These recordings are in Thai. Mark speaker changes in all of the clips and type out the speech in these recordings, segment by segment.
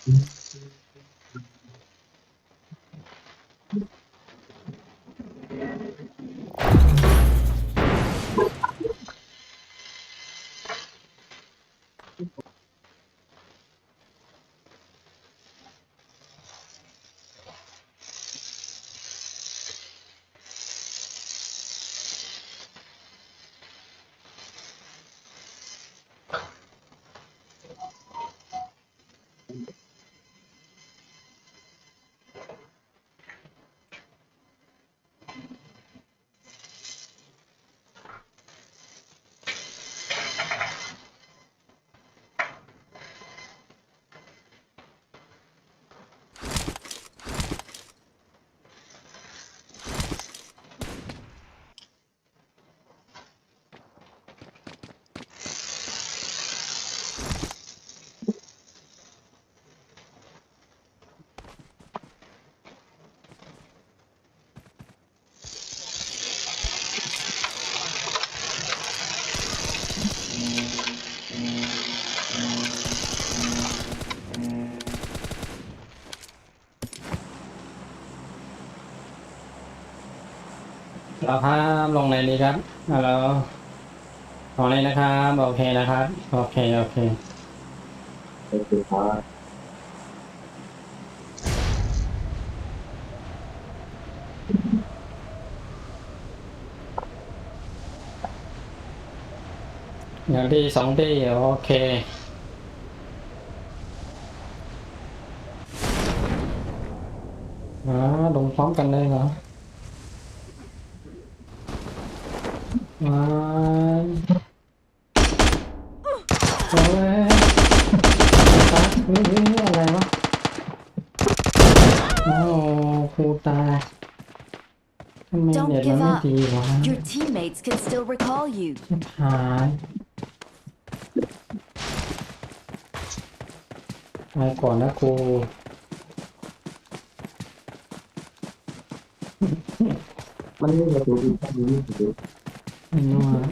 Speaker 1: เราครับลงในนี้ครับแล้วลงในนะครับโอเคนะครับโอเคโอเค
Speaker 2: โอเคครับ
Speaker 1: อย่างที่สองที่โอเคลงพร้อมกันเลยเหรอโอ้ยตัดนี่อะไรวะโอ้ครูตายทำไมเน็ตมันไม่ดีวะ
Speaker 3: Your teammates can still recall you.
Speaker 1: ชิบหายไปก่อนนะครู
Speaker 2: มันไม่ประตูที่แค่นี้คือ
Speaker 1: ไม่รู้อะ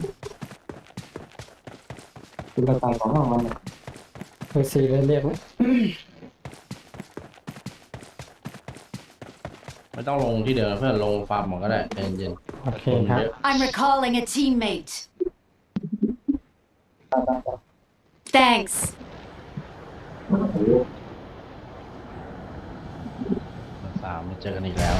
Speaker 2: กระต่ายของเรามัน
Speaker 1: เคยซีเรียกไหม
Speaker 4: ไม่ต้องลงที่เดิมเพื่อนลงฟาร์มหมดก็ได้เย็น
Speaker 1: โอเค
Speaker 4: ๆคน
Speaker 1: ครับ
Speaker 4: เยอะ
Speaker 3: I'm recalling a teammate. Thanks.
Speaker 4: สามมาเจอกันอีกแล้ว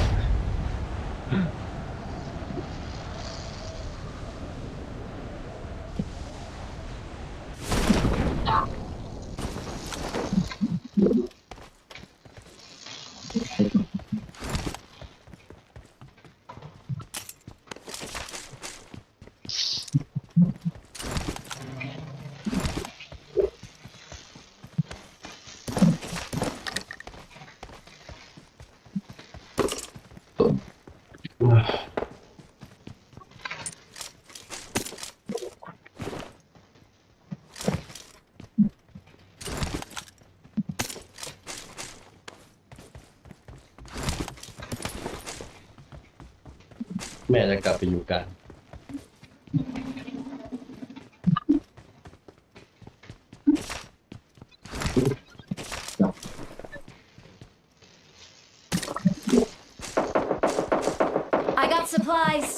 Speaker 4: แม่จะกลับไปอยู่กัน
Speaker 3: I got supplies.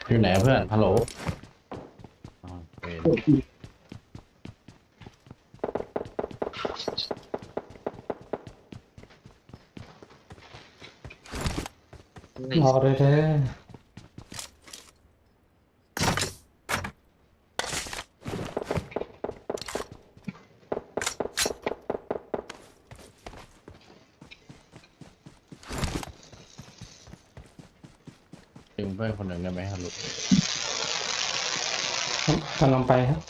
Speaker 4: อยู่ไหนเพื่อนฮัลโหลอ๋อเวร
Speaker 1: รอเลยเด้อ
Speaker 4: ดึงเพื่อนคนหนึ่งได้ไหมฮัลโหล
Speaker 1: กำลังไปครับ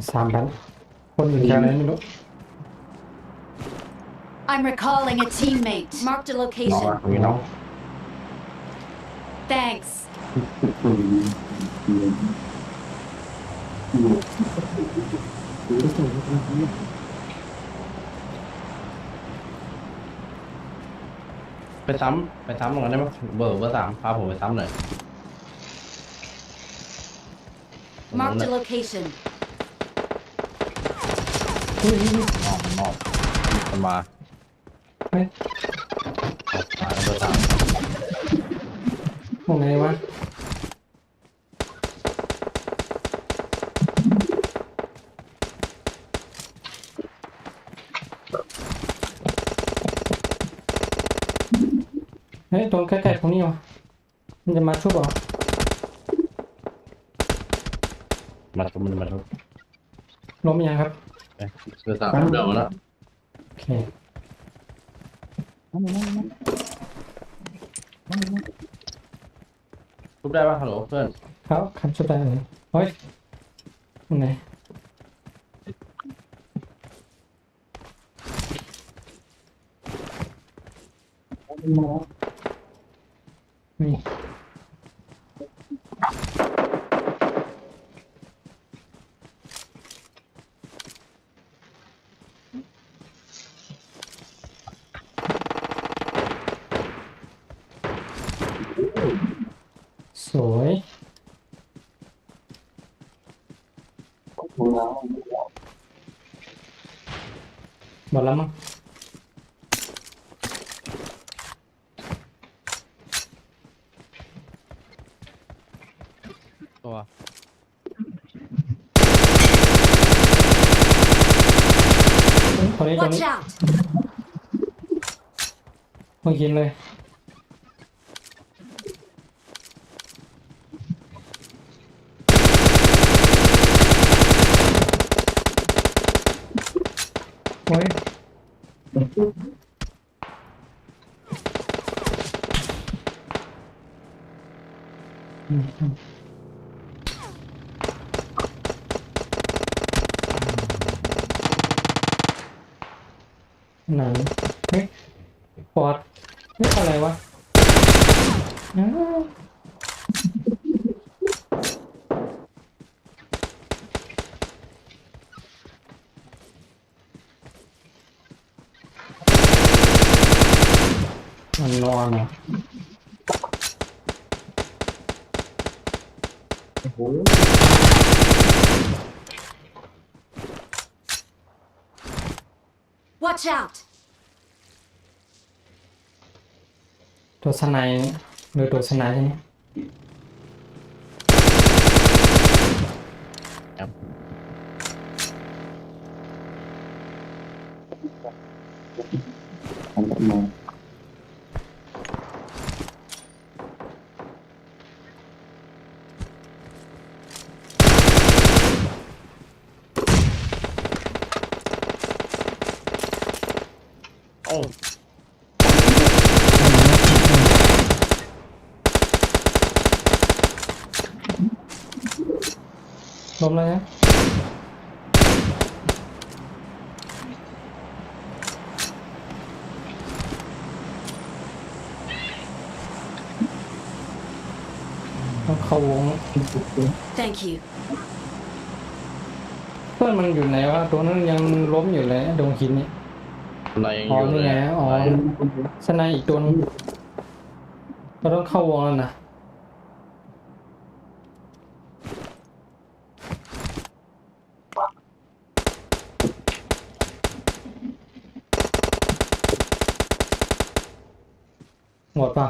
Speaker 1: 3,000คนอยู่แถวไหนไม่รู้
Speaker 3: I'm recalling a teammate. Marked a
Speaker 4: น้อง
Speaker 3: location.
Speaker 4: ตรงนี้น้อง
Speaker 3: Thanks.
Speaker 4: ไปซ้ำตรงนั้นได้ไหมเบอร์ 3พาผมไปซ้ำหน่อยตรงนั้น
Speaker 3: Marked
Speaker 4: น่ะ
Speaker 3: a location.
Speaker 4: มอบมันมา
Speaker 1: เฮ้ย
Speaker 4: มาเบอร์ 3
Speaker 1: ตรงไหนวะเฮ้ยตรงใกล้ๆตรงนี้วะมันจะมาชุบเหรอ
Speaker 4: มาทุบมันมาทุบ
Speaker 1: ล้มยังครับ
Speaker 4: เบอร์ 3เดี๋ยวแล้ว
Speaker 1: โอเค
Speaker 4: ทุบได้ป่ะฮัลโหลเพื่อน
Speaker 1: ครับครับชุบได้เลยเฮ้ยตรงไหนนี่สวยหมดแล้วมั้ง
Speaker 4: ตัว
Speaker 1: ตรงนี้
Speaker 3: Watch out.
Speaker 1: มึงกินเลยโอ้ยไหนเฮ้ยปอดนี่อะไรวะอ้าวมันนอนเหรอ
Speaker 3: Watch out.
Speaker 1: ตัวสไนด์หรือตัวสไนด์ใช่ไหม
Speaker 4: ครับ
Speaker 2: อันนั้นมา
Speaker 4: โอ้
Speaker 1: ล้มแล้วนะต้องเข้าวง
Speaker 3: Thank you.
Speaker 1: เพื่อนมันอยู่ไหนวะตัวนั้นยังล้มอยู่เลยดงหินนี่
Speaker 4: อะไรยัง
Speaker 1: อ๋
Speaker 4: อ
Speaker 1: อยู่ นี่
Speaker 4: เลย
Speaker 1: ไงอ๋อ
Speaker 4: อะไร
Speaker 1: สไนด์อีกตัวนึงเราต้องเข้าวงแล้วนะ หมดป่ะ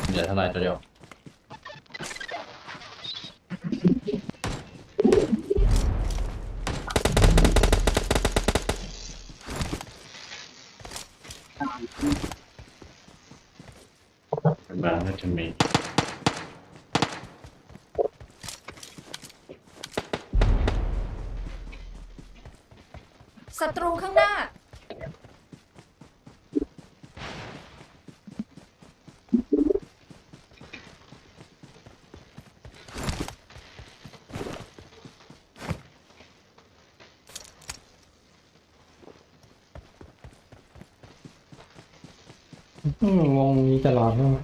Speaker 4: เหลือเท่าไหร่ตัวเดียวบ้านน่าจะมี
Speaker 3: ศัตรูข้างหน้า
Speaker 1: วงนี้ตลอดใช่ไหม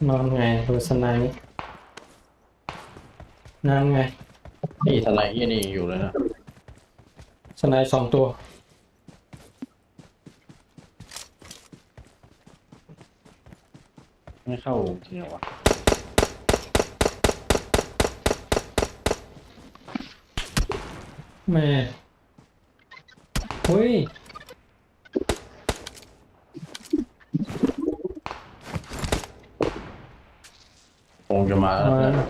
Speaker 1: นอนไงดูสไนป์นั่นไง
Speaker 4: นี่ทนายยี่นี่อยู่เลยนะ
Speaker 1: สไนป์2 ตัว
Speaker 4: ไม่เข้าจริงเหรอวะ
Speaker 1: แม่เฮ้ย
Speaker 4: คงจะมาแล้ว
Speaker 1: มา
Speaker 4: นะ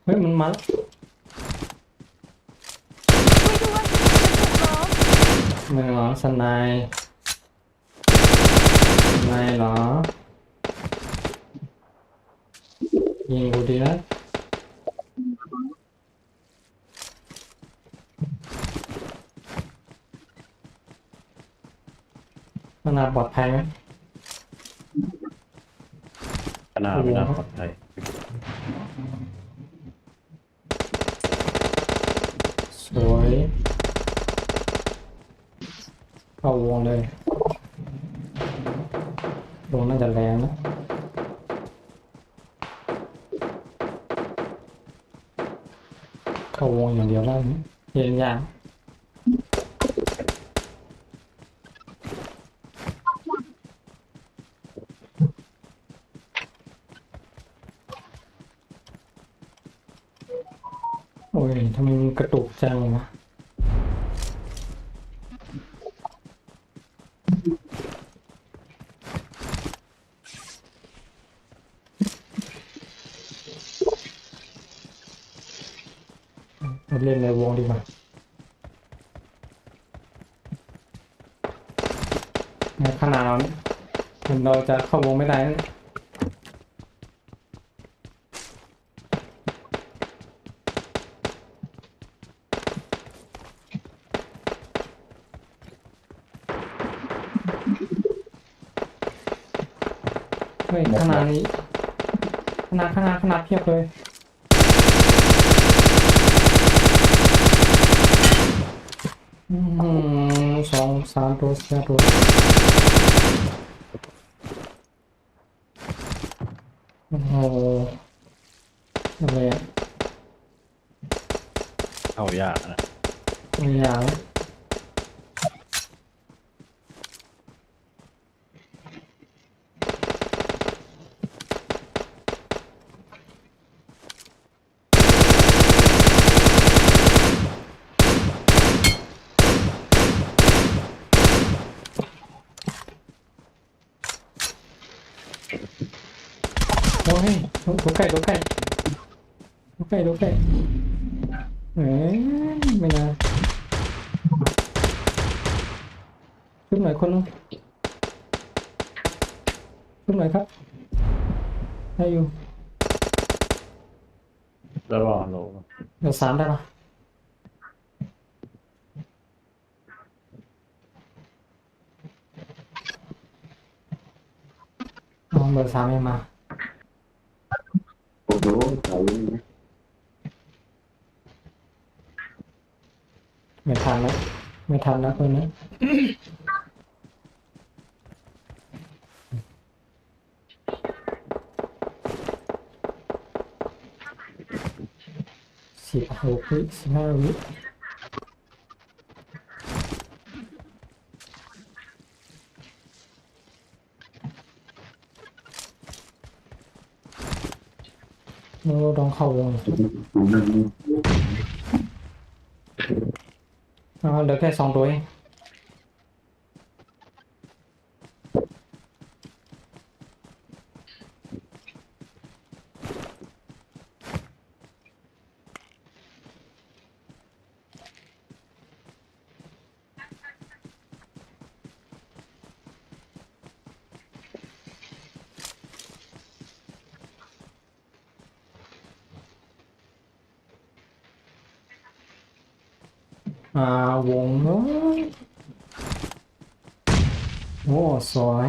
Speaker 1: เฮ้ยมันมาแล้วไม่เหรอสไนป์ไม่เหรอยิงกูดีนะขนาดปลอดภัยไหม
Speaker 4: ขนาดไม่น่าปลอดภัย
Speaker 1: สวยเข้าวงเลยวงน่าจะแรงนะเข้าวงอย่างเดียวแล้วเย็นยากโอ้ยทำไมมันกระตุกจังวะเล่นในวงดีกว่าในขนาดเราจะเข้าวงไม่ได้นะเฮ้ยขนาดนี้ขนาดเพียบเลย2 3 ตัว4 ตัวโอ้โหอะไรอ่ะ
Speaker 4: เข้ายากนะ
Speaker 1: ไม่อยากโอ้ยตัวไก่เอ้ยไม่น่าชุบหน่อยคนนึงชุบหน่อยครับได้อยู่
Speaker 4: แล้วรอโล
Speaker 1: เดี๋ยว3ได้ปะเอาเบอร์ 3ยังมา
Speaker 2: โอ้โหเขาเลยนะ
Speaker 1: ไม่ทันแล้วคนนี้16 วิ15 วิ เข้าวงเหลือแค่2 ตัวเอง วงเนอะโอ้สวย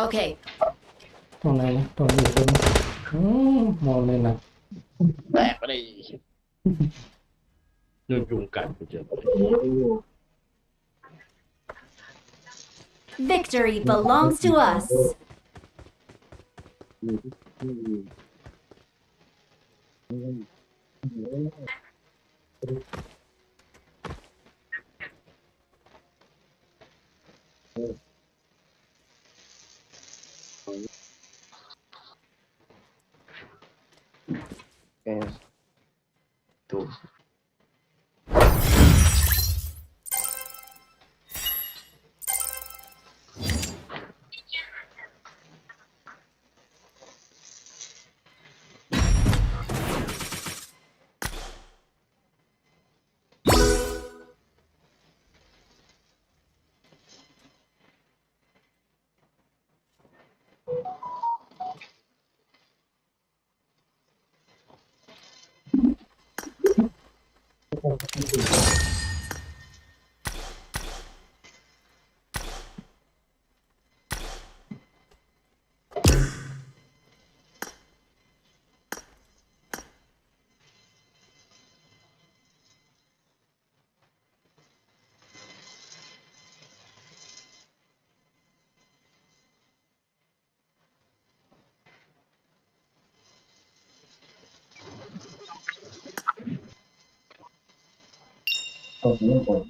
Speaker 3: Okay.
Speaker 1: ตรงไหนนะตรงนี้ตรงนี้มองเลยนะ
Speaker 4: แตกไปเลยยุ่งยุ่งกันกูเจอ
Speaker 3: Victory belongs to us.
Speaker 2: แกถูก ตรงนี้ผม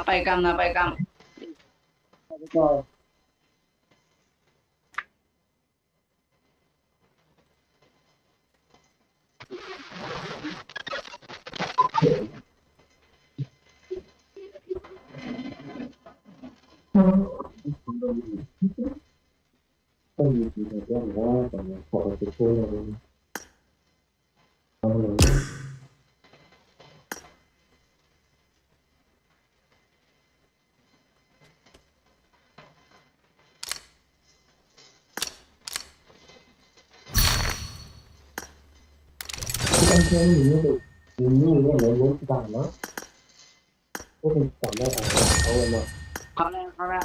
Speaker 5: ไปกำนะไปกำ
Speaker 2: ก็ ต้องมีสิ่งที่เรียกว่าแต่พอเราไปพูดเลยที่ต้องเชื่อมีนี่ดูมีนี่เนี่ยเลยรู้ต่างเนาะพวกเป็นสอนได้เอาเนาะ
Speaker 5: เขาแล้วเขาแล้ว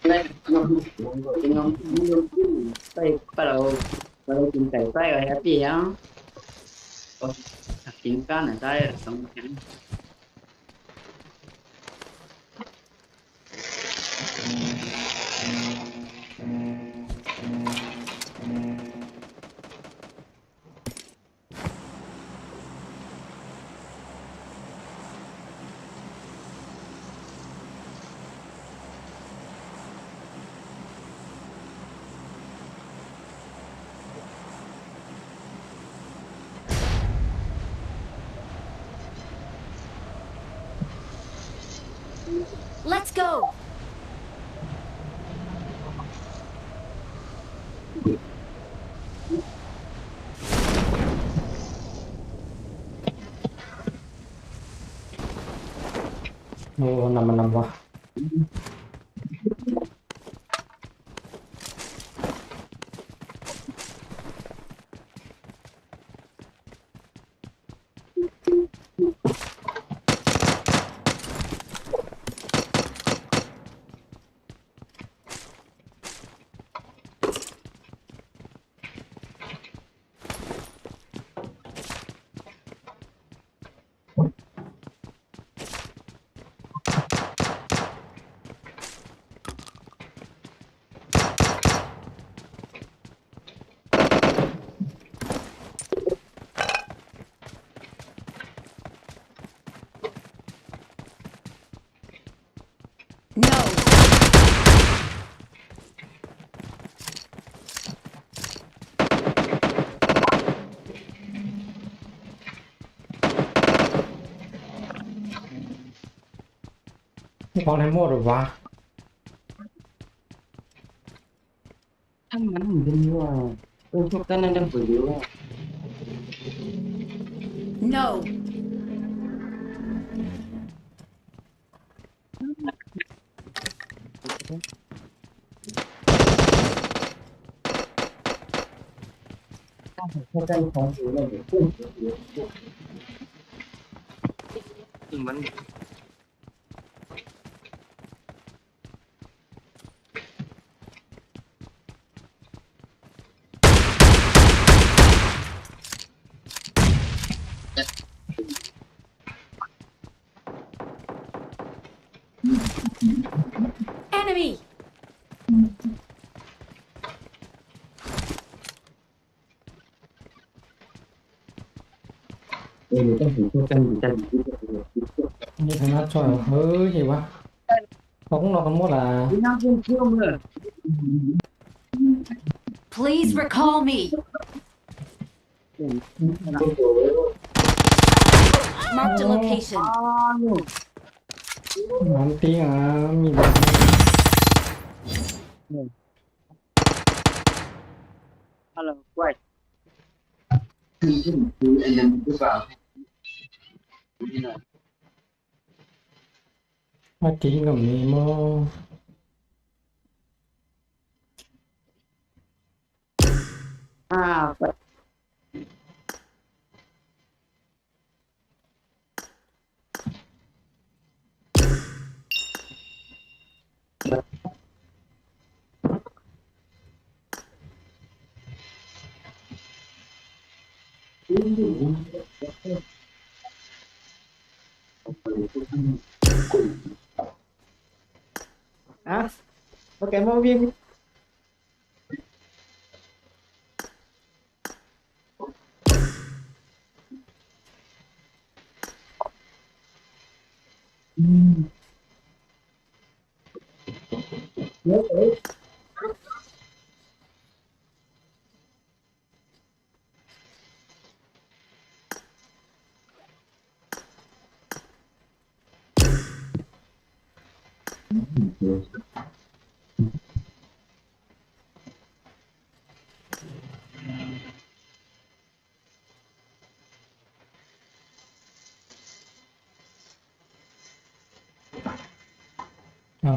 Speaker 5: ได้ยอมยอมไปเรา กินไก่ไส้ก็แฮปปี้อ่ะกินก้านไส้ต้องกิน
Speaker 3: Let's go!
Speaker 1: โอ้นำมันนำวะ
Speaker 3: No!
Speaker 1: นี่ของไทยหมดหรือวะ
Speaker 5: ถ้ามันเป็นว่าพวกนั้นนั่นเป็นอยู่ว่า
Speaker 3: No!
Speaker 2: พวกกันของอยู่เนี่ยขึ้น
Speaker 5: ถึงมัน
Speaker 3: Enemy!
Speaker 2: ต้องถึงพวกกันอยู่กัน
Speaker 1: นี่ทางหน้าจอยเฮ้ยเห็นวะเขาคงนอนกันหมดอ่ะ
Speaker 5: ที่นั่งกินเที่ยวเลย
Speaker 3: Please recall me! Marked a location.
Speaker 1: น้ำติ้งอ่ะมีแบบ
Speaker 5: ฮัลโหลกล้วย
Speaker 2: คืออันนั้นหรือเปล่า
Speaker 1: มาติ้งกับมีโม
Speaker 5: ไป
Speaker 2: Ah, ok, mau bien. Yes.
Speaker 1: อ่า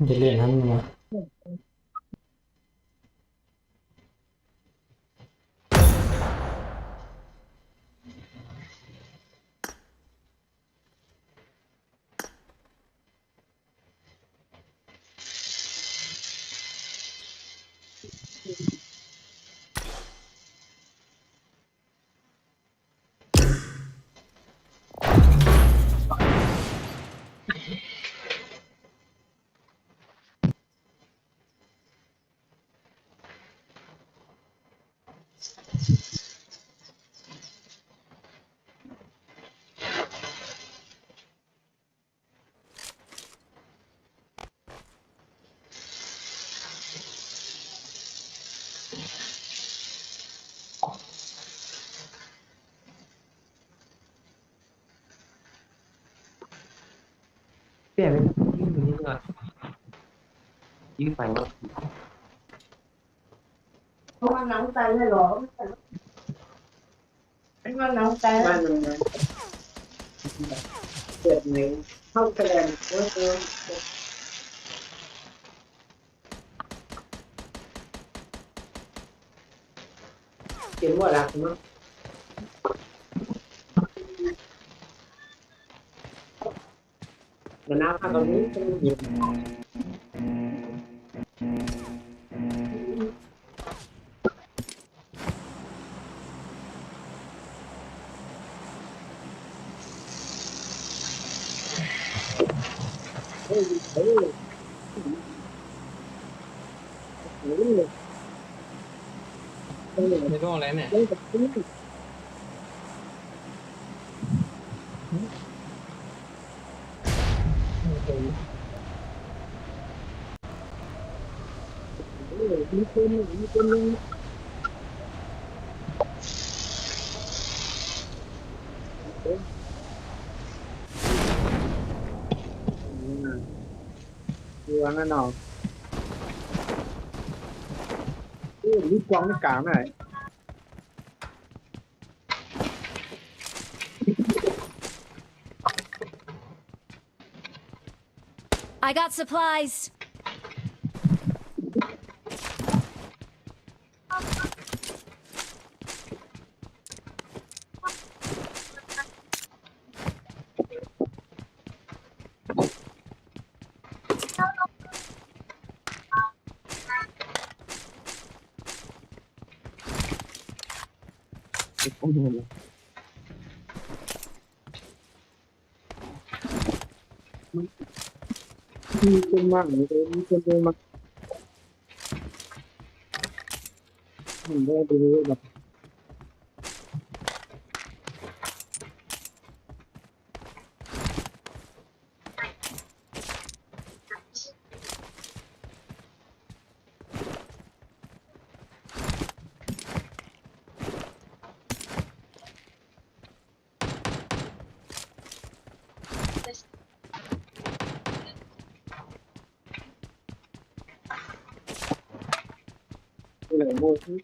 Speaker 1: จะเรียนนั้นมา
Speaker 2: เ
Speaker 5: ลี่ยนเป็นยิงตรงนี้ก่อนยิงไปว่า
Speaker 2: เพราะว่าน้ำใจไม่หรอไม่ว่าน้ำใจมันเกิดหนึ่งเข้าแสดงว่าเขียนว่ารักมั้งแต่น้ำตอนนี้ต้องหยิบเฮ้ยเฮ้ยเฮ้ย
Speaker 5: ในร่องอะไรเนี่ย
Speaker 2: เล่นกับพี่มีคนนึง ดูว่างั้นเนาะมีกวางในกลางไหน
Speaker 3: I got supplies.
Speaker 2: มีคนมากเลยมีคนเดินมาผมได้ดูแบบ เหลือโมที่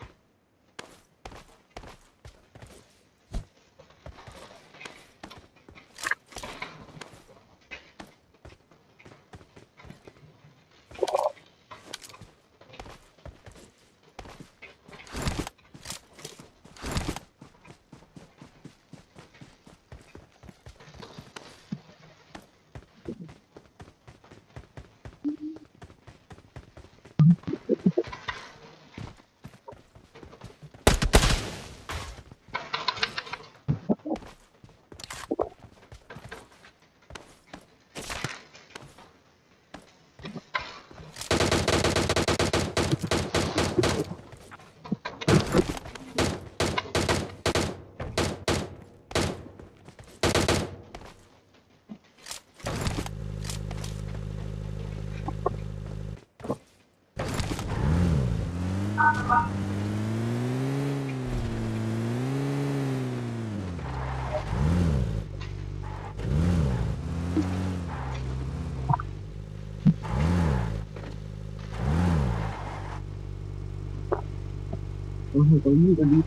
Speaker 2: ตรงนี้กันดี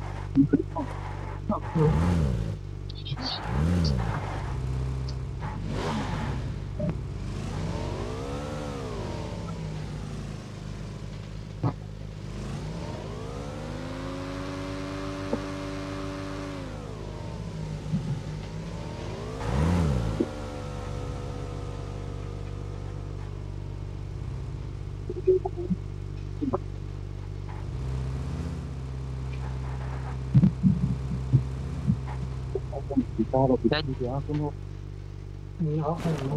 Speaker 2: ตาเราปิดดีเดียวคุณโอ้นี่เขาใครรู้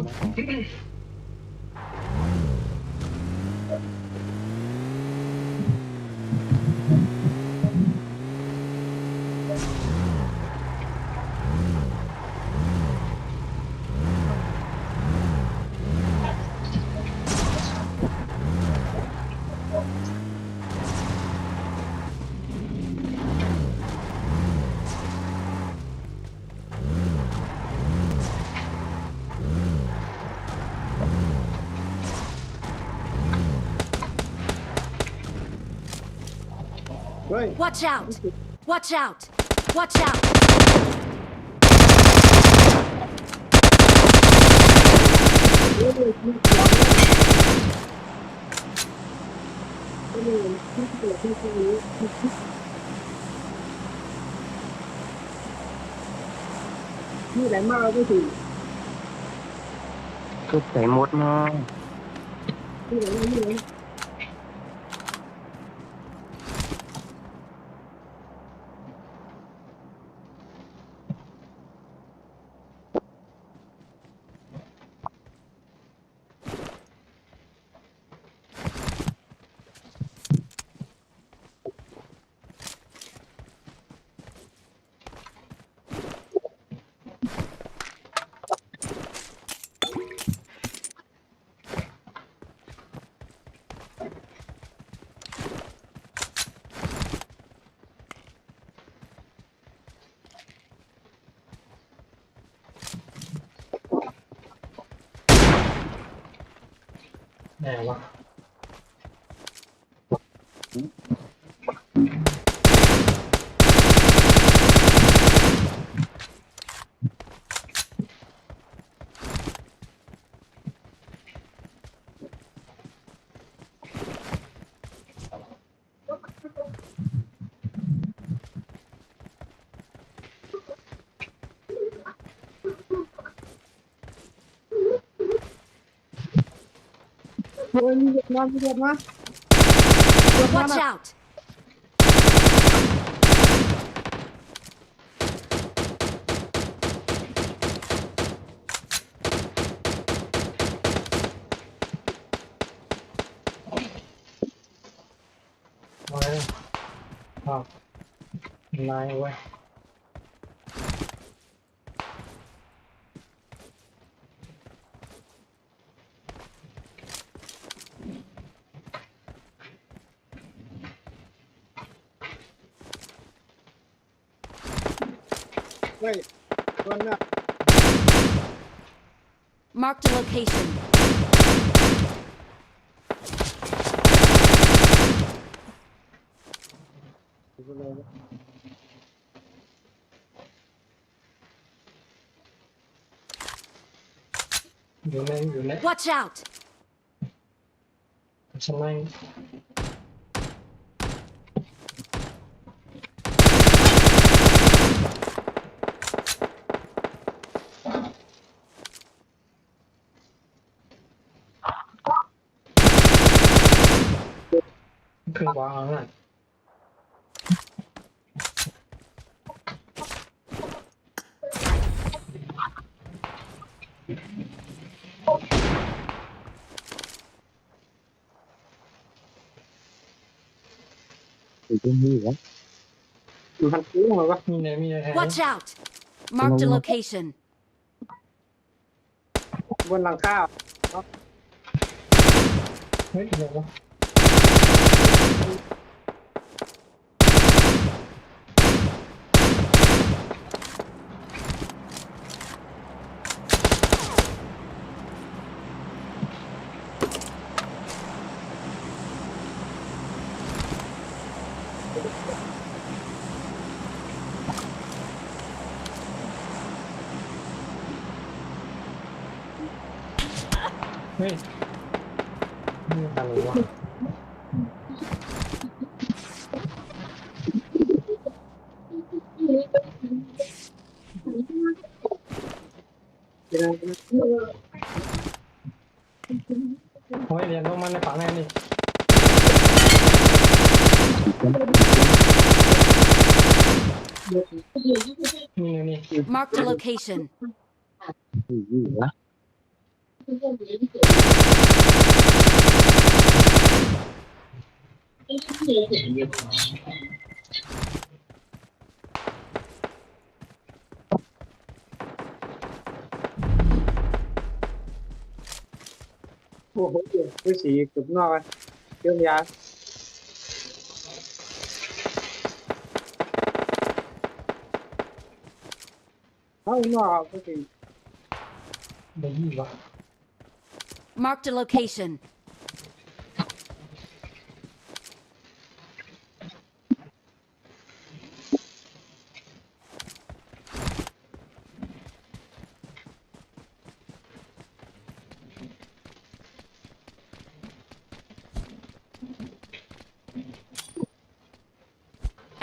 Speaker 2: ฮ้ย
Speaker 3: Watch out! Watch out! Watch out!
Speaker 2: นี่แหลมมากก็คือ
Speaker 5: ชุดใส่หมดมา
Speaker 2: นี่แหลมนี่แหลม
Speaker 1: แน่วะ
Speaker 2: เฮ้ยมีเด็กมามีเด็กมา
Speaker 3: Watch out!
Speaker 1: มาเลยอ้าวลายเว้ย
Speaker 2: เฮ้ยคนน่ะ
Speaker 3: Marked a location.
Speaker 1: อยู่ใน
Speaker 3: Watch out!
Speaker 1: ชั้นในคือวางอ่ะ
Speaker 5: อยู่ตรงนี้เหรอ
Speaker 2: อยู่ทางคู่เหรอวะ
Speaker 1: มีอะไร
Speaker 3: Watch out! Marked a location.
Speaker 2: บนหลังคา
Speaker 1: เฮ้ยเดี๋ยววะ เฮ้ยนี่อะไรวะ โอ้ยเรียนต้องมันในฝั่งไหนนี่นี่
Speaker 3: Marked a location.
Speaker 5: อยู่เหรอ
Speaker 2: โอ้โหไปสีเกือบนอกเลยเรื่องยาเอานอกไปสี
Speaker 1: ได้ยี่วะ
Speaker 3: Marked a location.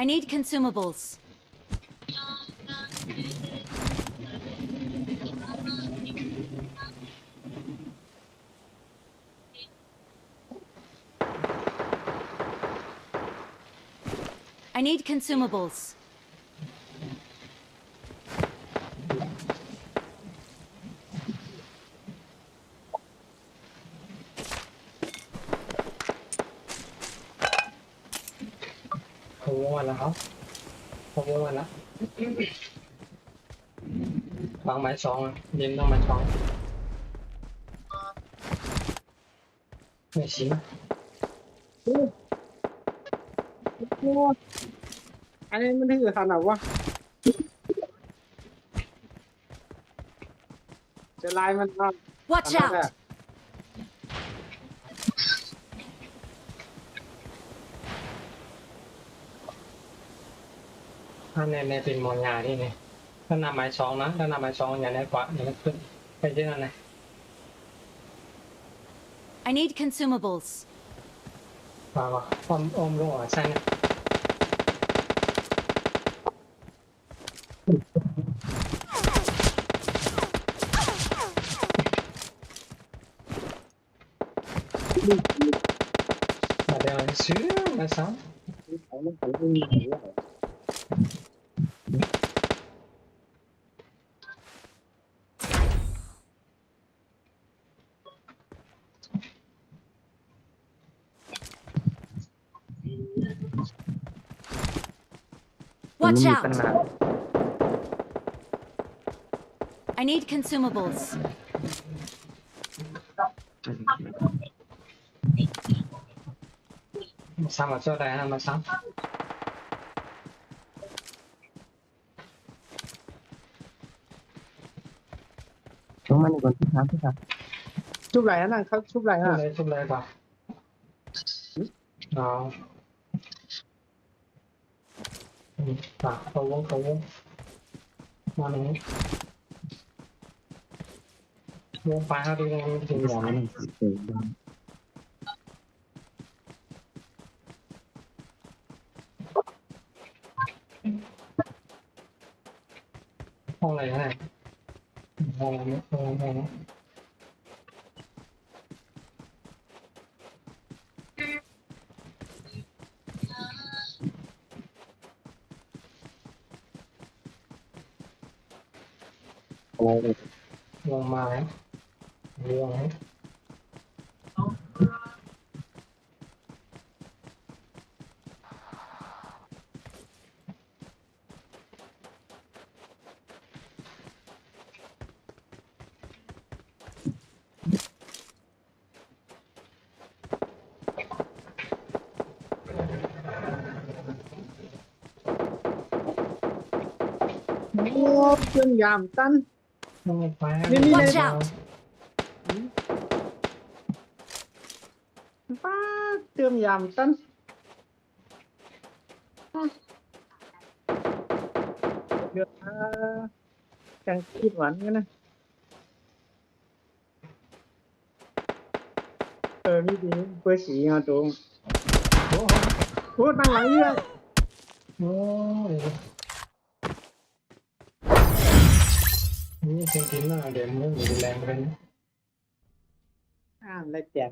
Speaker 3: I need consumables. I need consumables.
Speaker 1: ผมวงวันแล้วครับผมวงวันแล้ววางไม้สองอ่ะเย็นต้องไม้สองไม่ชิม
Speaker 2: อันนี้มันถือขนาดวะจะลายมันก็
Speaker 3: Watch out!
Speaker 1: ถ้าในเป็นมอนยาที่นี่ถ้านำไม้สองนะถ้านำไม้สองอย่างนี้กว่าอย่างนี้ขึ้นไปที่นั่นเลย
Speaker 3: I need consumables.
Speaker 1: มาอมลงอ่ะใช่ไหมมาเดี๋ยวซื้อมาซ้ำ
Speaker 3: Watch
Speaker 5: มี
Speaker 3: out!
Speaker 5: ปัญหา
Speaker 3: I need consumables.
Speaker 1: มาซ้ำมาเจ้าใดนะมาซ้
Speaker 5: ต้องมาในก่อนที่3ที่3
Speaker 2: ชุบไหลนั่นเขาชุบไหล
Speaker 1: ำ
Speaker 2: อ่ะ
Speaker 1: ชุบเลยป่ะเอาป่ะเขาวงมาตรงนี้วงไปเขาดูยังไม่ถึงหรอกห้องอะไรนะห้องนี้ห้องนี้วงมาแล้ววง
Speaker 2: โอ้เครื่องยามตัน
Speaker 1: ลงไป
Speaker 3: Watch out!
Speaker 2: ป้าเติมยามตันเดือดจังคิดหวานกันนะมีดีเพื่อสีเอาตรงโอ้ตั้งหลังเยอะ
Speaker 1: โอ้ยนี่เซ็งกินหน้าเดี๋ยวมึงอยู่แรงไปนะ
Speaker 2: อะไรแจก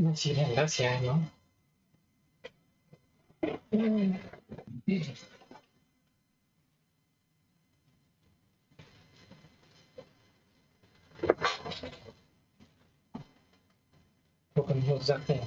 Speaker 1: มันฉีดแห่งรัสเซียเนาะพวกคนหัวจักรเนี่ย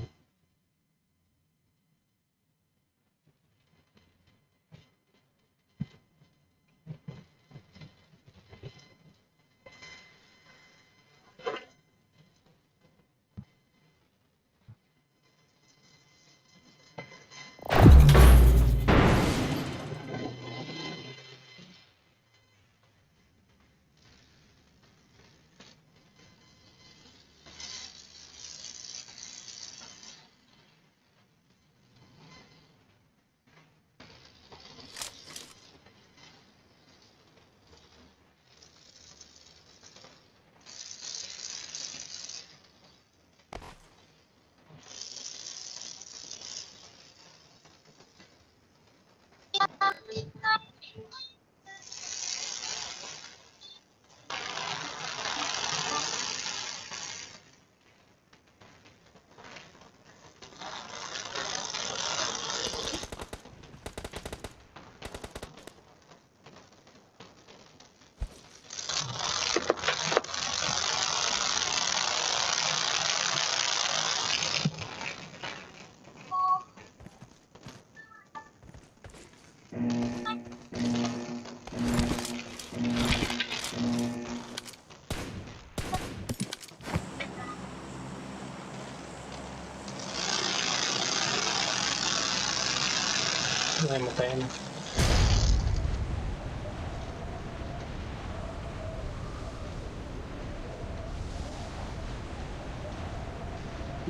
Speaker 1: แตน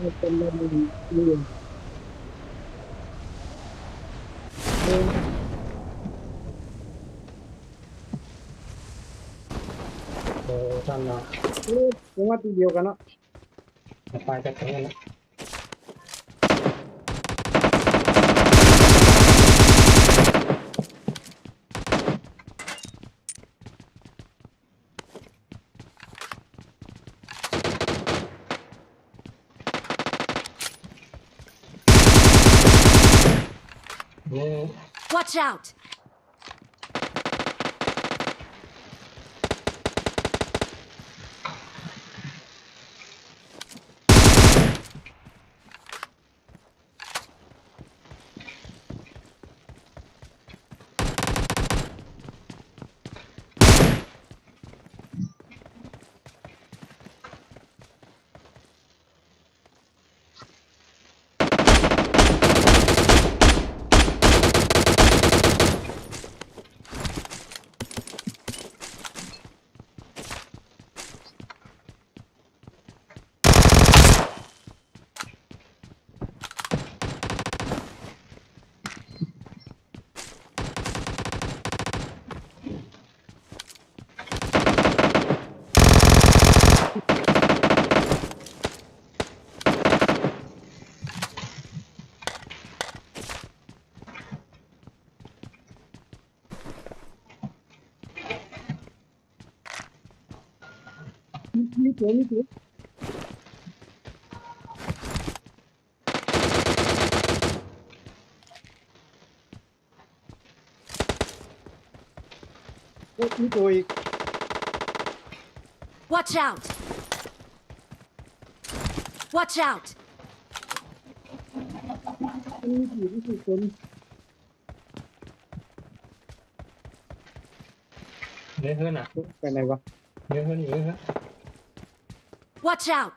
Speaker 2: มันเป็นเรื่องเรื่อง
Speaker 1: โอ้ท่านเนาะ
Speaker 2: ยังว่าทีเดียวกันเนาะ
Speaker 1: ไปจะแตนแล้ว นี่
Speaker 3: Watch out!
Speaker 2: นี่ ตัวอีก
Speaker 3: Watch out! Watch out!
Speaker 2: นี่คือคน
Speaker 1: เยอะขึ้นอ่ะ
Speaker 2: ไปไหนวะ
Speaker 1: เยอะขึ้นเยอะขึ้น
Speaker 3: Watch out!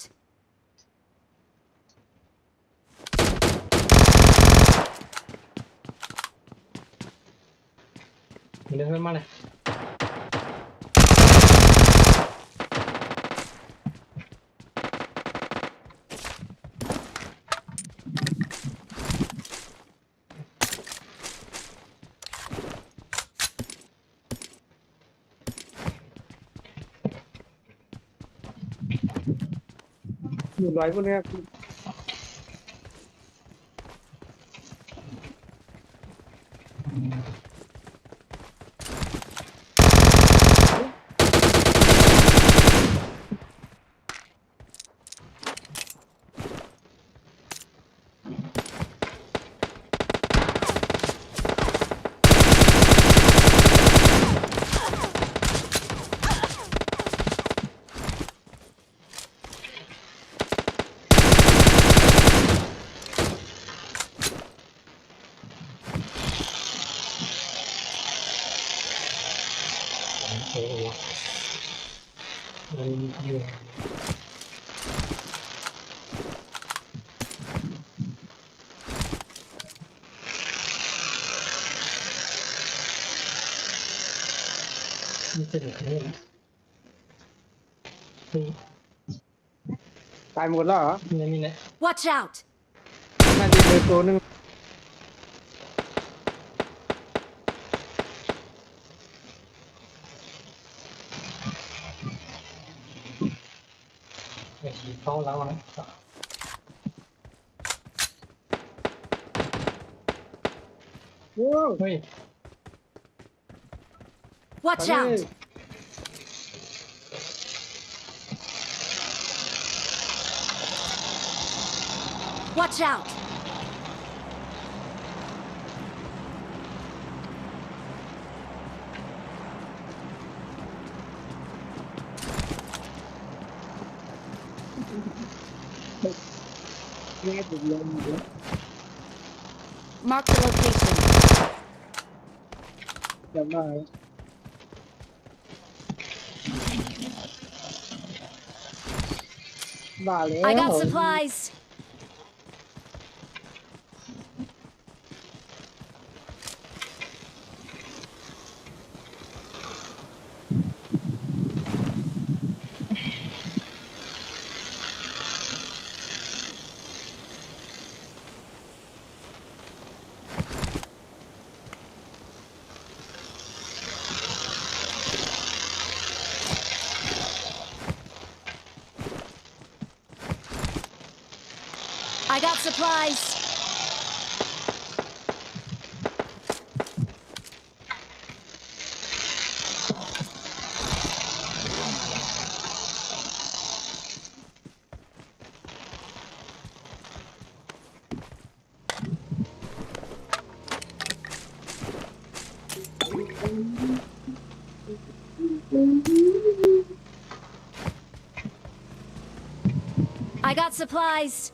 Speaker 1: เยอะขึ้นมากเลย
Speaker 2: อยู่ร้อยพวกเนี้ย
Speaker 1: โอ้โหมันเยอะนี่จะถึงนี่นะนี่
Speaker 2: ตายหมดแล้วเหรอ
Speaker 1: นี่นะ
Speaker 3: Watch out!
Speaker 2: น่าจะเหลือตัวนึง
Speaker 1: ไอ้ขี้เข้าแล้วนะ
Speaker 2: โอ้
Speaker 1: เฮ้ย
Speaker 3: Watch out! Watch out!
Speaker 2: แง่ถูกลงหมดแล้ว
Speaker 3: Mark the location.
Speaker 2: จำได้บ้าแล้ว
Speaker 3: I got supplies. I got supplies. I got supplies.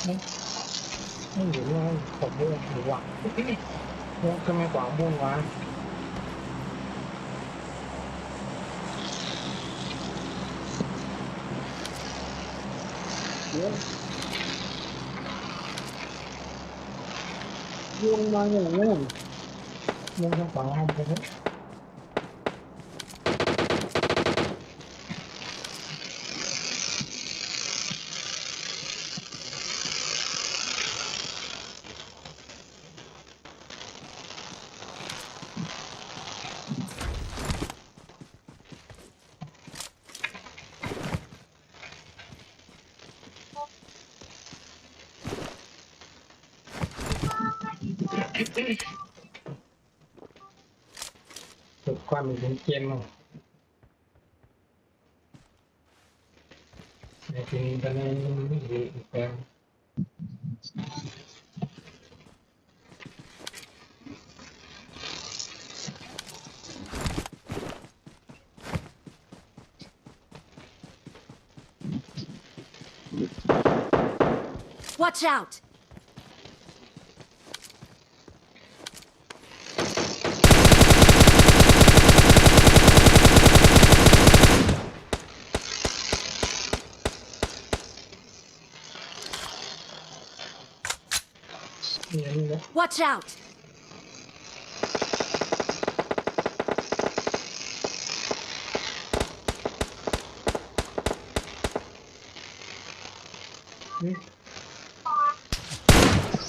Speaker 2: ไม่เห็นไงผมม่วงหรือวะม่วงทำไมกว่าม่วงวะเดี๋ยวม่วงมาอย่างนี้ม่วงทางฝั่งห้องไปเลย ฝึกความเป็นเกมในทีนี้ตอนนี้ไม่ดีอีกแล้ว
Speaker 3: Watch out. Watch out.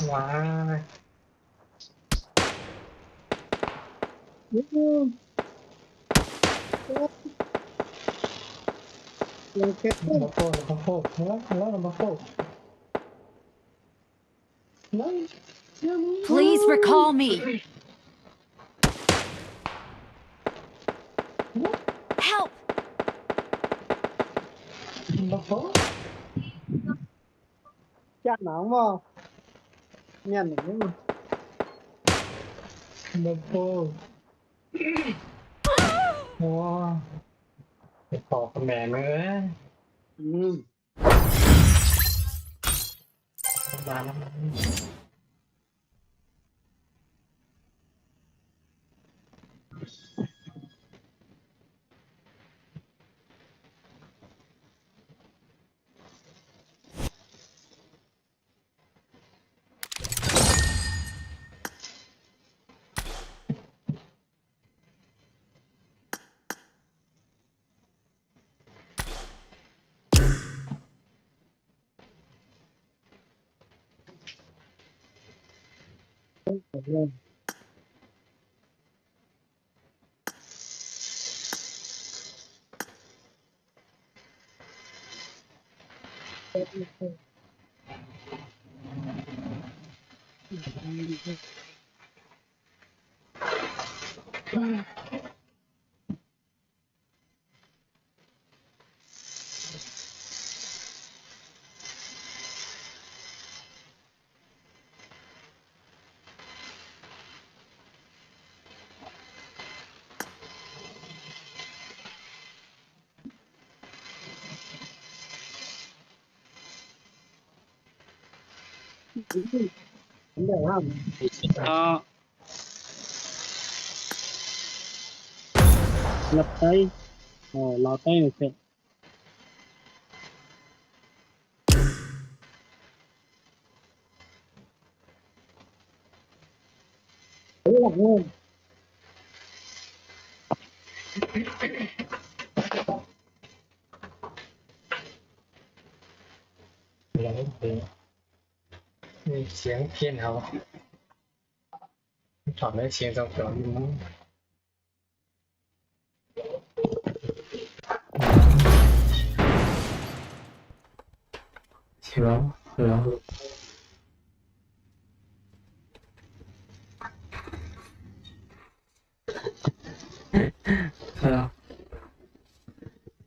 Speaker 2: Wow. Number four. Hello, number four. No.
Speaker 3: Please recall me. Help.
Speaker 2: Number four.
Speaker 5: Chắc nào không? Nghe mình đúng không?
Speaker 2: Number four. Wow. ไปขอกับแม่มาเลย
Speaker 5: Ừ.
Speaker 2: มาแล้ว
Speaker 5: Đó, lập tay, lò tay này sẽ
Speaker 2: มีเสียงเพี้ยนเอาถอดได้เสียงเก่าๆอยู่มั้งเสียงเสียงHello.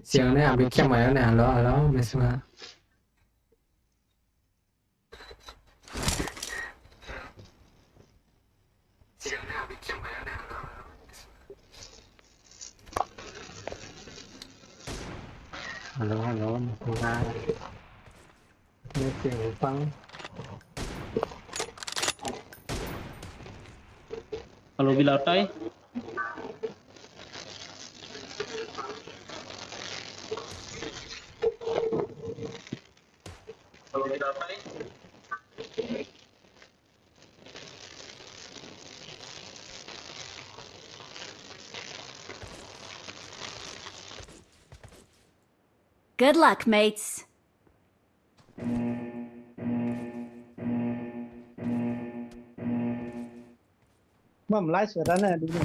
Speaker 2: Siang này bị kem máy nè, alo, mấy số mà. Siang này bị kem máy nè, alo, cô ra. Nghe tiếng phăng.
Speaker 5: kalau bila tay
Speaker 3: Good luck, mates.
Speaker 5: Mầm lái sửa ra này đi nè.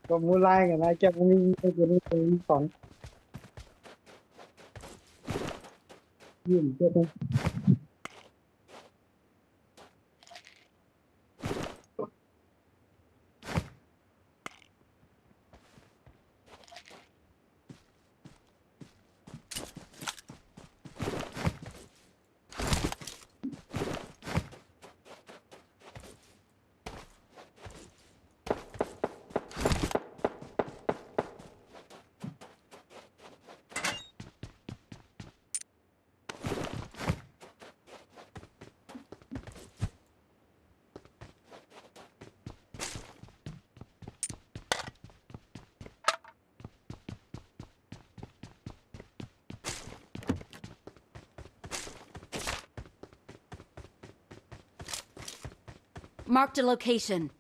Speaker 5: Có mua like cái này cho mình cái này còn nhìn cho tôi
Speaker 3: Marked a location.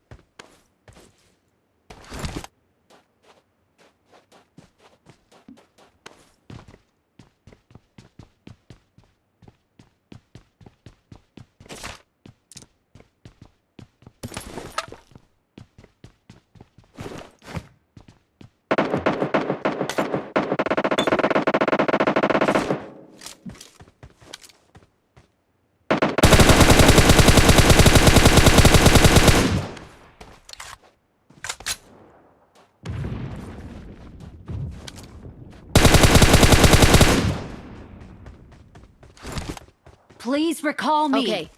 Speaker 3: Please recall me. Okay.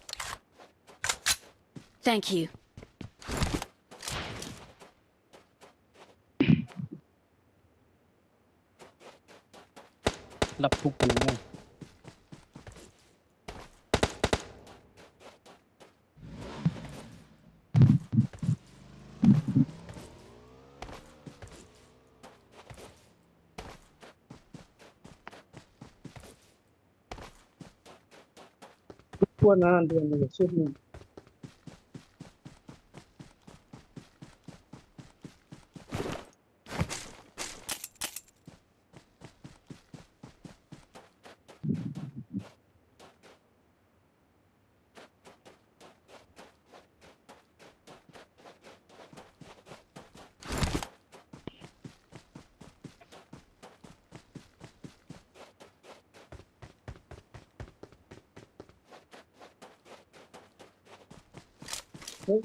Speaker 3: Thank you.
Speaker 5: รับทุกคนเลย
Speaker 2: ทั่วหน้าเดือนเลยชุดนี้เฮ้ย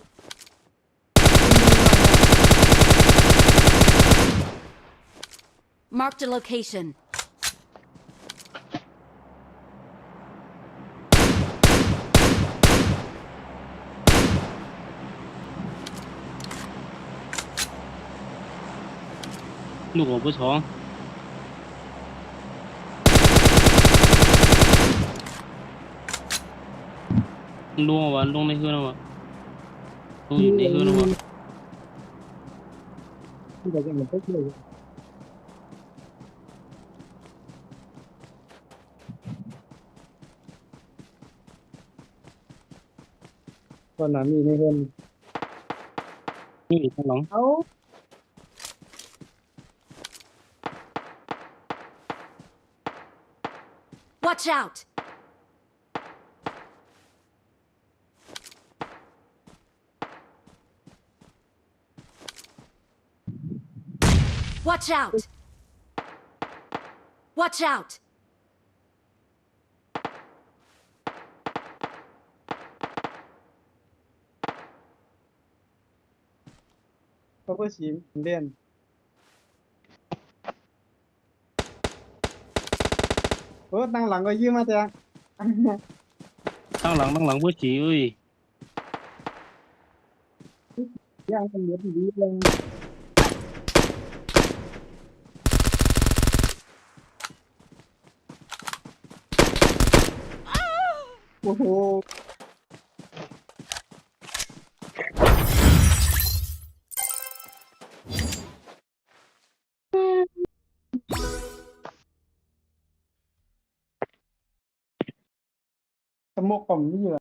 Speaker 3: Marked a location.
Speaker 5: Lúc của bữa chó luôn mà luôn này hơn không ạ luôn nhìn này hơn không ạ
Speaker 2: ที่เราจะมันต้องเลยตอนนั้นมีในเงิน
Speaker 5: นี่ข้างหลัง
Speaker 2: เอา
Speaker 3: Watch out. Watch out. Watch out.
Speaker 2: เขาก็สีเด่นโอ้ตั้งหลังก็ยืมมาจ้ะ
Speaker 5: ตั้งหลังเพื่อจีเอ้ย
Speaker 2: ย่างกันเยอะดีเลยโอ้โหสมกผมนี่เหรอ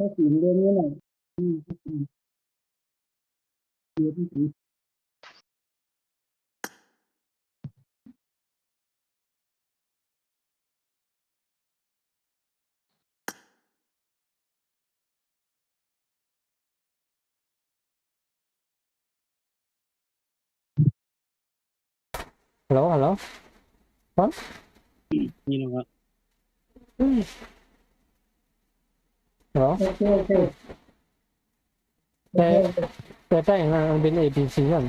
Speaker 2: ถ้าสีเด่นนี่หน่อยเยอะที่
Speaker 1: ฮัลโหลฮัลโหล
Speaker 5: นี่นะครับ
Speaker 1: ฮัลโหล
Speaker 2: โอเคโอเค
Speaker 1: แต่ใช่นะมันเป็น APC ก่อน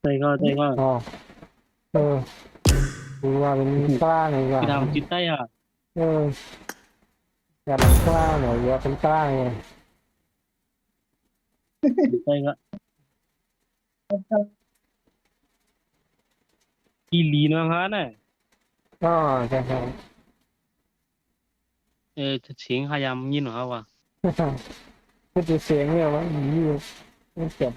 Speaker 5: ใจก็
Speaker 1: อ๋อดูว่าเป็นกล้าไงวะ
Speaker 5: พี่ดาวจิตใต้อ่ะ
Speaker 1: อยากเป็นกล้าหน่อยอยากเป็นกล้าไง
Speaker 5: จิตใต้ก็อีลีนะฮะน่ะ
Speaker 1: อ๋อใช่ใช่
Speaker 5: เสียงพยายามยินเหรอวะ
Speaker 1: ก็จะเสียงเนี่ยว่าอยู่ไม่เจ็บ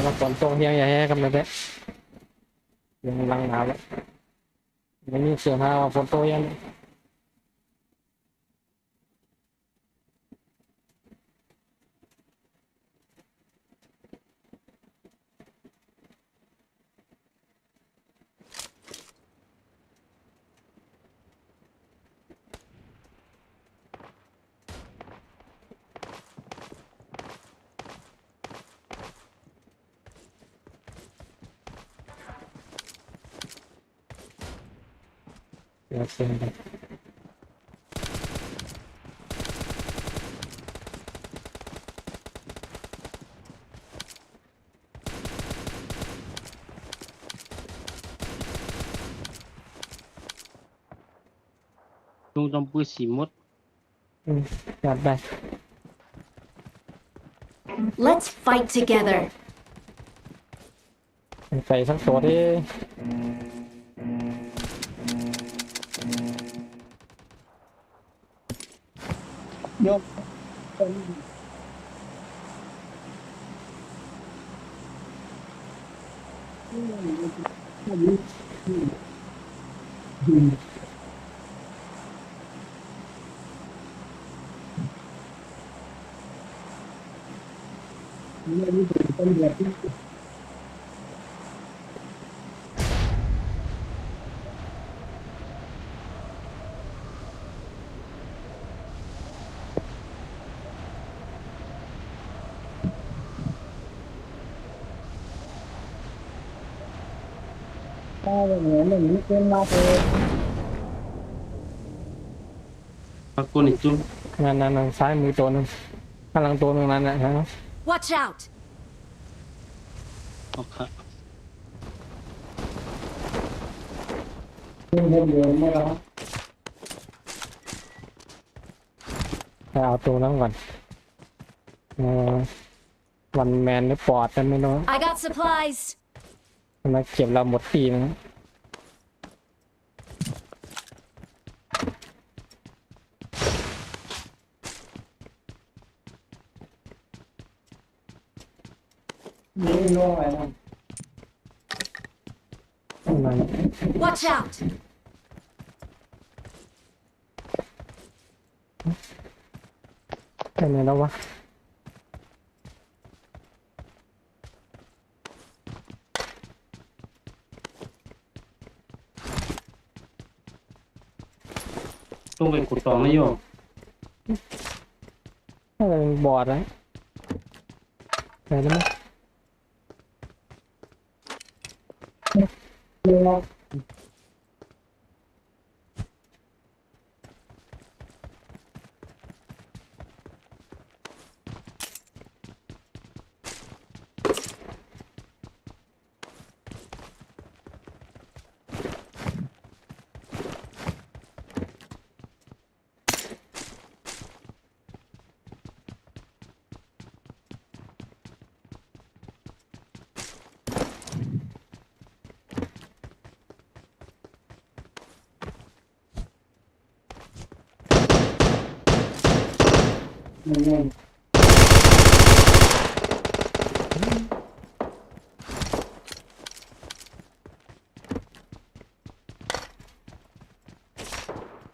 Speaker 1: แล้วฝนตกยังอย่าให้กำลังใจยังลังหนาวแล้วไม่มีเสียงฮาว่าฝนตกยังเดี๋ยวเสียงกัน
Speaker 5: ลุงจอมปืนสีมด
Speaker 1: จัดไป
Speaker 3: Let's fight together.
Speaker 1: ใส่สักตัวดิ
Speaker 5: ปรากฏอีกจุด
Speaker 1: นั่นซ้ายมือตัวนึงข้างหลังตัวนึงนั่นแหละฮะ
Speaker 3: Watch out.
Speaker 5: ออกค่ะ
Speaker 1: ไปเอาตัวนั้นก่อนวันแมนหรือปอดกันไม่รู้
Speaker 3: I got supplies.
Speaker 1: มาเก็บเราหมดทีนึง
Speaker 2: นี่ล่วงไปนะ
Speaker 3: Watch out.
Speaker 1: เป็นไงแล้ววะ
Speaker 5: ต้องไปขุดตองนะโยม
Speaker 1: อะไรมันบอดนะไหนแล้วมั้ง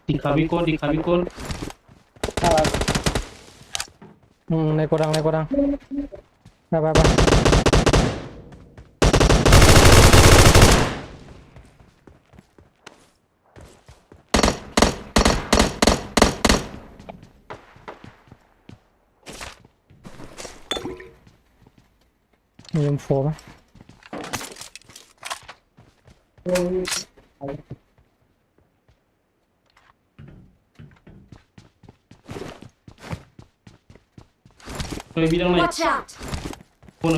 Speaker 5: ติคาบิโกน
Speaker 1: ในโกดังไป มีเอ็มโฟไหม
Speaker 5: เคยมีตรงไหน
Speaker 3: Watch out!
Speaker 5: กูน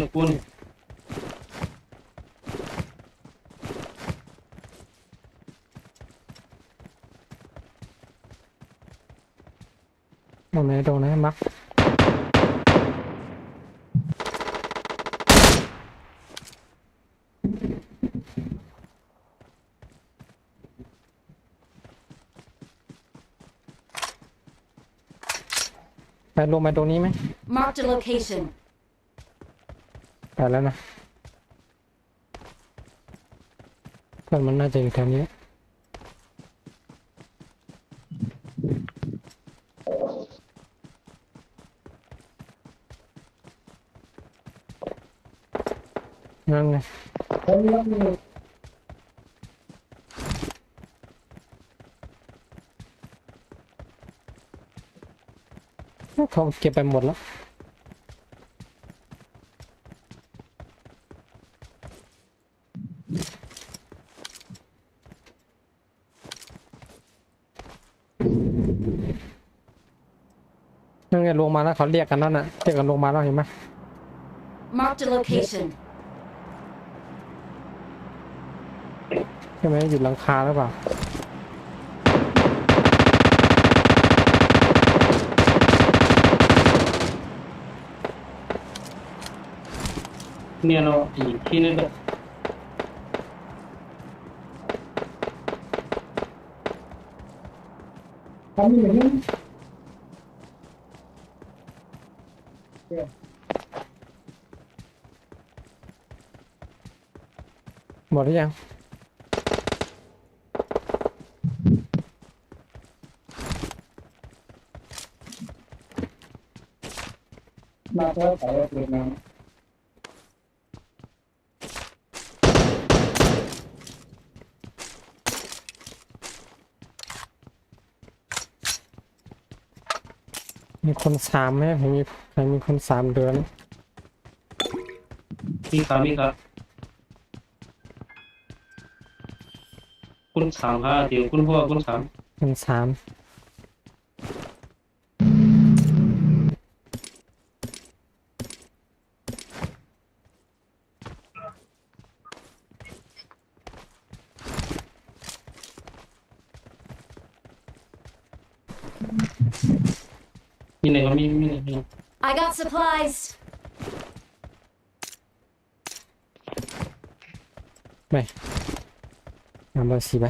Speaker 1: ตรงไหนมักไปลงมาตรงนี้ไหม
Speaker 3: Marked a location.
Speaker 1: ไปแล้วนะเพื่อนมันน่าจะอยู่แถวนี้นั่นไงเขาเก็บไปหมดแล้วนั่นไงลงมาแล้วเขาเรียกกันนั่นน่ะเรียกกันลงมาแล้วเห็นไหม
Speaker 3: Marked a location.
Speaker 1: ใช่ไหมอยู่หลังคาหรือเปล่า
Speaker 5: เนี่ยเนาะอีกที่นึงก็
Speaker 1: หมดหรือยัง
Speaker 2: มาแล้วแต่ว่าเป็นน้ำ
Speaker 1: มีคนสามไหมเห็นมีใครมีคน3 เดือน
Speaker 5: มีครับคุณสามเดี๋ยวคุณพ่อคุณสาม
Speaker 1: คนสาม
Speaker 5: มีไหนก็มีไหน
Speaker 3: I got supplies.
Speaker 1: ไม่นำเบอร์4ไป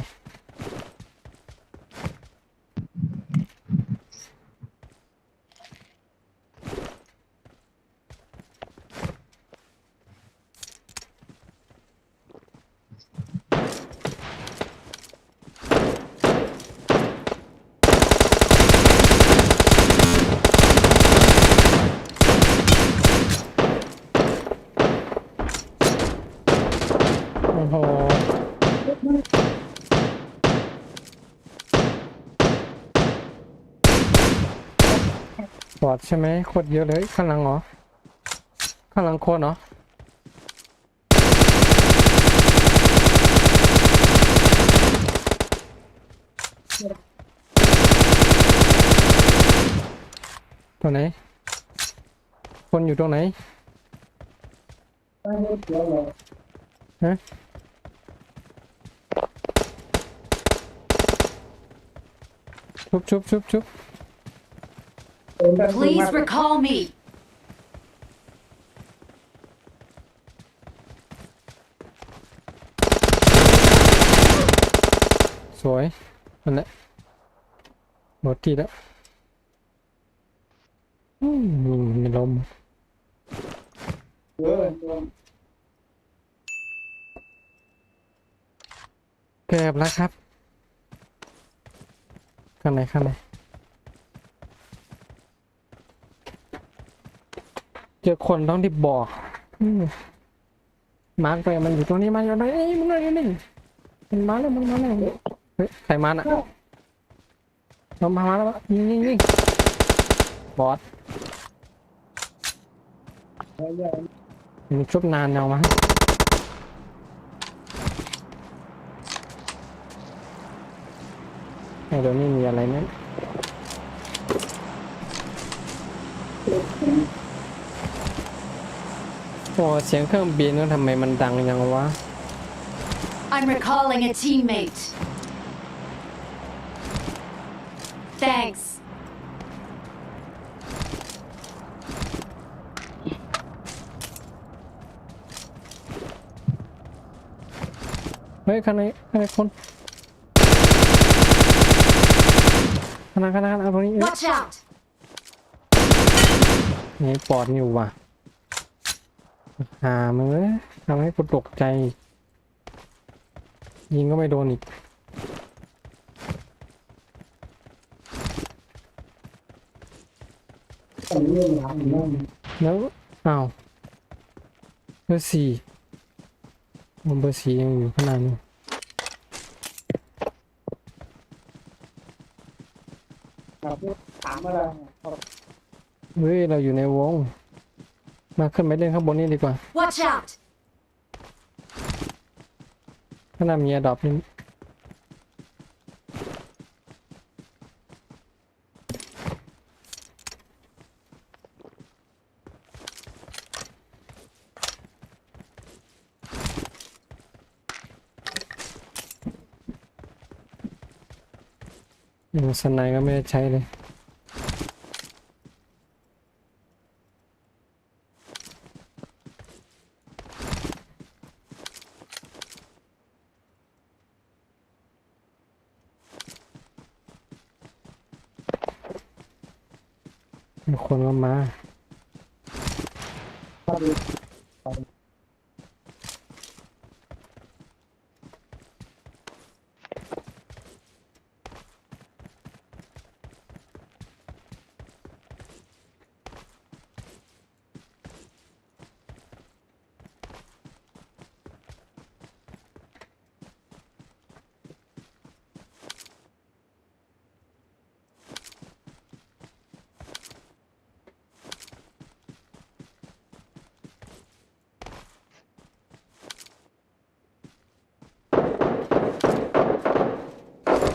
Speaker 1: โอ้โหบอดใช่ไหมโคตรเยอะเลยข้างหลังเหรอข้างหลังโคตรเหรอตัวไหนคนอยู่ตรงไหนฮะชุบ
Speaker 3: Please recall me.
Speaker 1: สวยนั่นแหละหมดที่แล้วไม่ล้มเก็บแล้วครับข้างในเจอคนต้องรีบบอกมาร์กไปมันอยู่ตรงนี้มาอยู่ตรงนี้มันอยู่นี่มันมาแล้วเฮ้ยใครมาน่ะเรามาแล้วยิงบอส มันชุบนานเอามาไอ้เดี๋ยวนี้มีอะไรเนี่ยโอ้เสียงเครื่องบินก็ทำไมมันดังยังวะ
Speaker 3: I'm recalling a teammate. Thanks.
Speaker 1: เฮ้ยข้างในคนข้างในตรงนี้
Speaker 3: Watch out!
Speaker 1: นี่ปอดอยู่ว่ะมึงเลยทำให้กูตกใจ ยิงก็ไม่โดนอีก
Speaker 2: แต่เรื่องน้ำมันเรื่อง
Speaker 1: แล้วอ้าวเบอร์สี่เบอร์สี่ยังอยู่ข้างในนี่
Speaker 2: ครับถามอะไร
Speaker 1: เฮ้ยเราอยู่ในวงมาขึ้นไปเล่นข้างบนนี่ดีกว่า
Speaker 3: Watch out!
Speaker 1: ข้างหน้ามีอดอปนี่สไนก็ไม่ได้ใช้เลยมีคนก็มา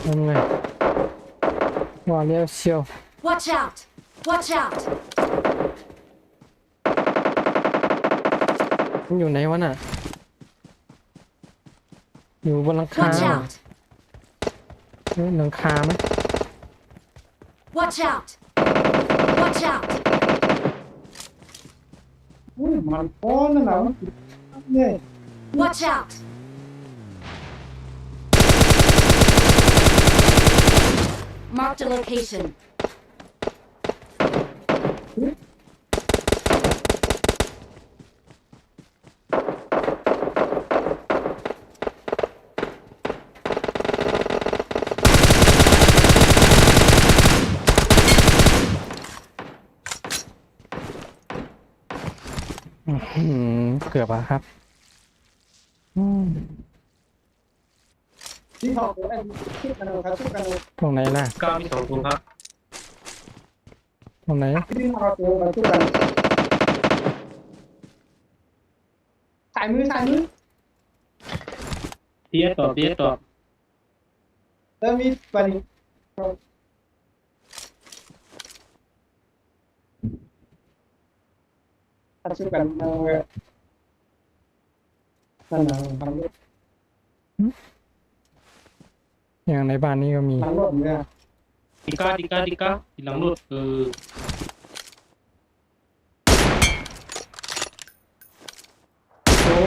Speaker 1: ทำไงว่าเลี้ยวเชียว
Speaker 3: Watch out! Watch out!
Speaker 1: มันอยู่ไหนวะน่ะ อยู่บนหลังคา
Speaker 3: Watch
Speaker 1: เหรอ
Speaker 3: out!
Speaker 1: เฮ้ยหลังคาไหม
Speaker 3: Watch out! Watch out!
Speaker 2: มันป้อนนั่นแหละเนี่ย
Speaker 3: Watch out! Marked a location.
Speaker 1: เกือบอะครับอืม
Speaker 2: ที่เขาชื่อกันครับชื่อกัน
Speaker 1: ตรงไหนล่ะ
Speaker 5: ก้าวมี2ตัวครับ
Speaker 1: ตรงไหน
Speaker 2: ที่เขาตัวกันชื่อกันถ่ายมือ
Speaker 5: เตี้ยตอบ
Speaker 2: แล้วมีปันชื่อกันนั่นนะทำ
Speaker 1: อย่างในบ้านนี้ก็มี
Speaker 2: ทำรถเนี่ย
Speaker 5: di ka hilang loot ke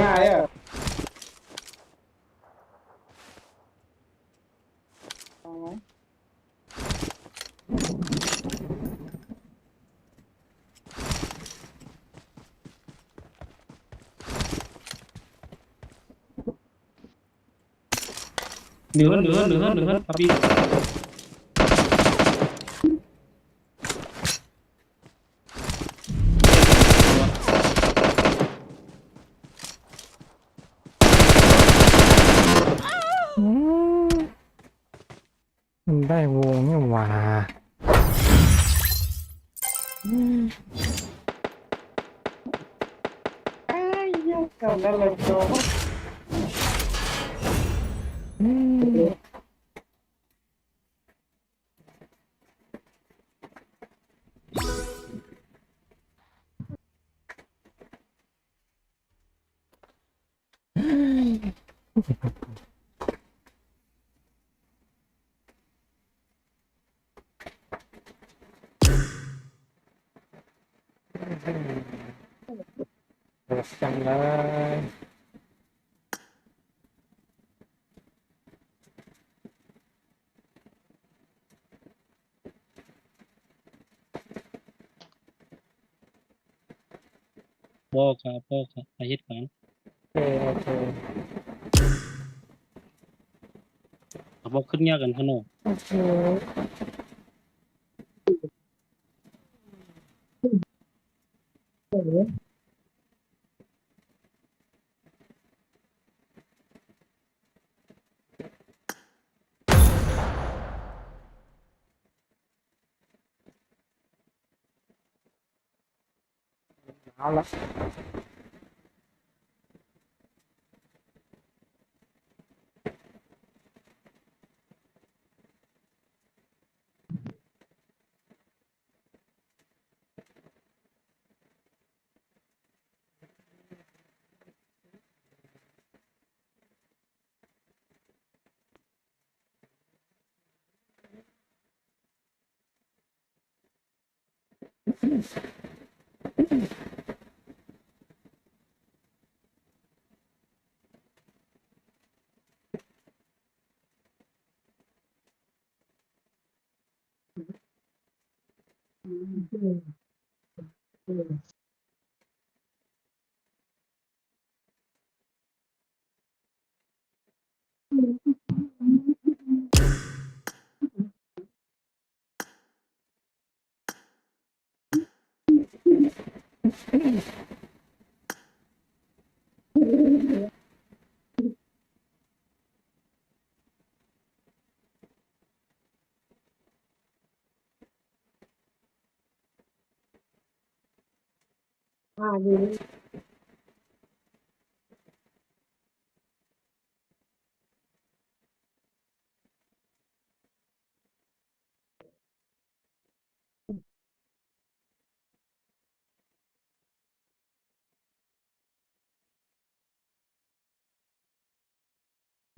Speaker 2: ง่ายอ่ะ
Speaker 5: Nửa tapi
Speaker 1: อืมมันได้วงเนี่ยหว่าอืม อืมเดือดจังเลย
Speaker 5: บ่ครับอาเฮ็ดการ
Speaker 1: โอเคโอเค
Speaker 5: บ่ขึ้นยากกันคั่นเนาะ
Speaker 1: โอเคเอาละ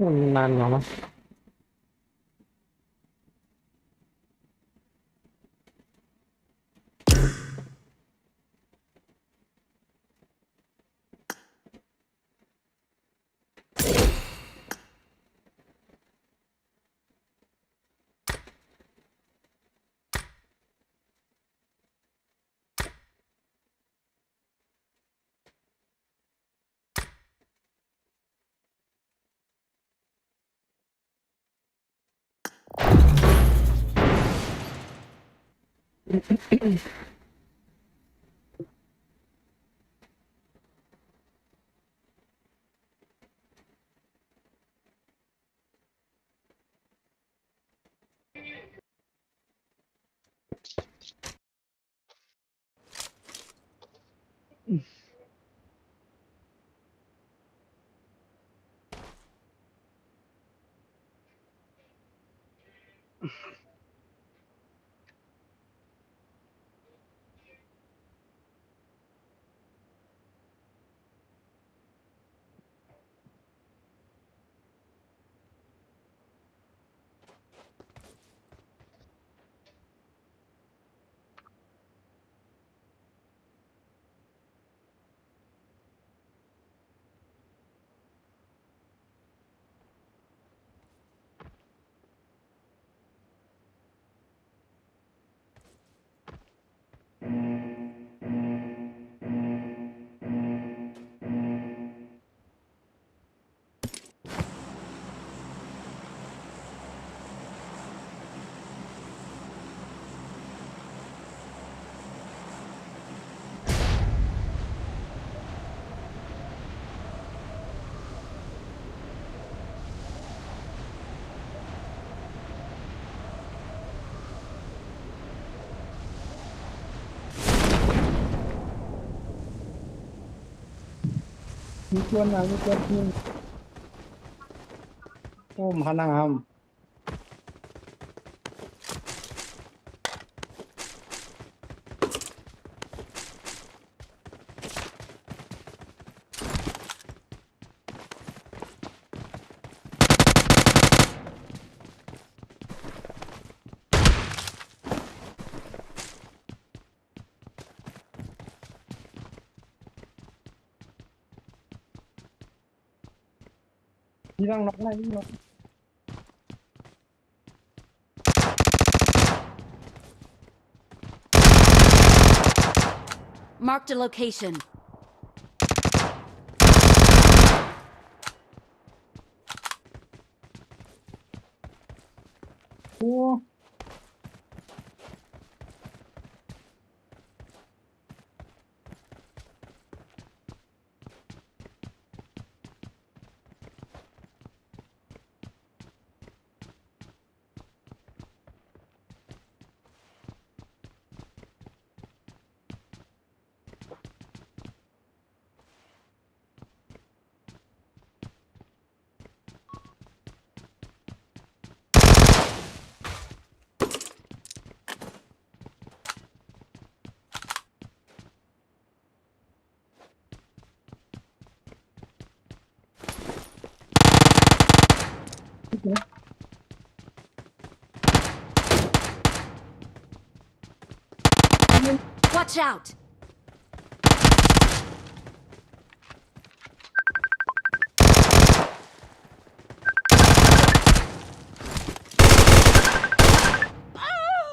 Speaker 1: มันนานเหรอวะ
Speaker 2: มีชวนมามีชวนกินโอ้มพนามพี่ต้องนกได้พี่นก
Speaker 3: Marked a location.
Speaker 2: โอ้พี่นก
Speaker 3: Watch out!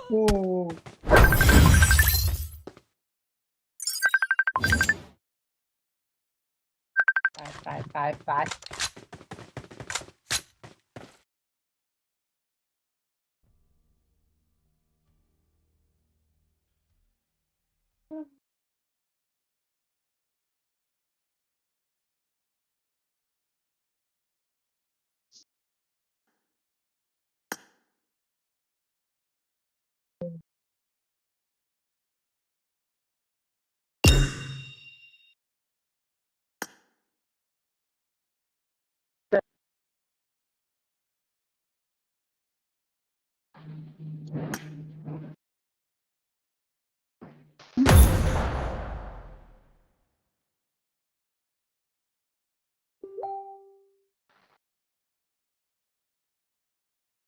Speaker 2: โอ้ตาย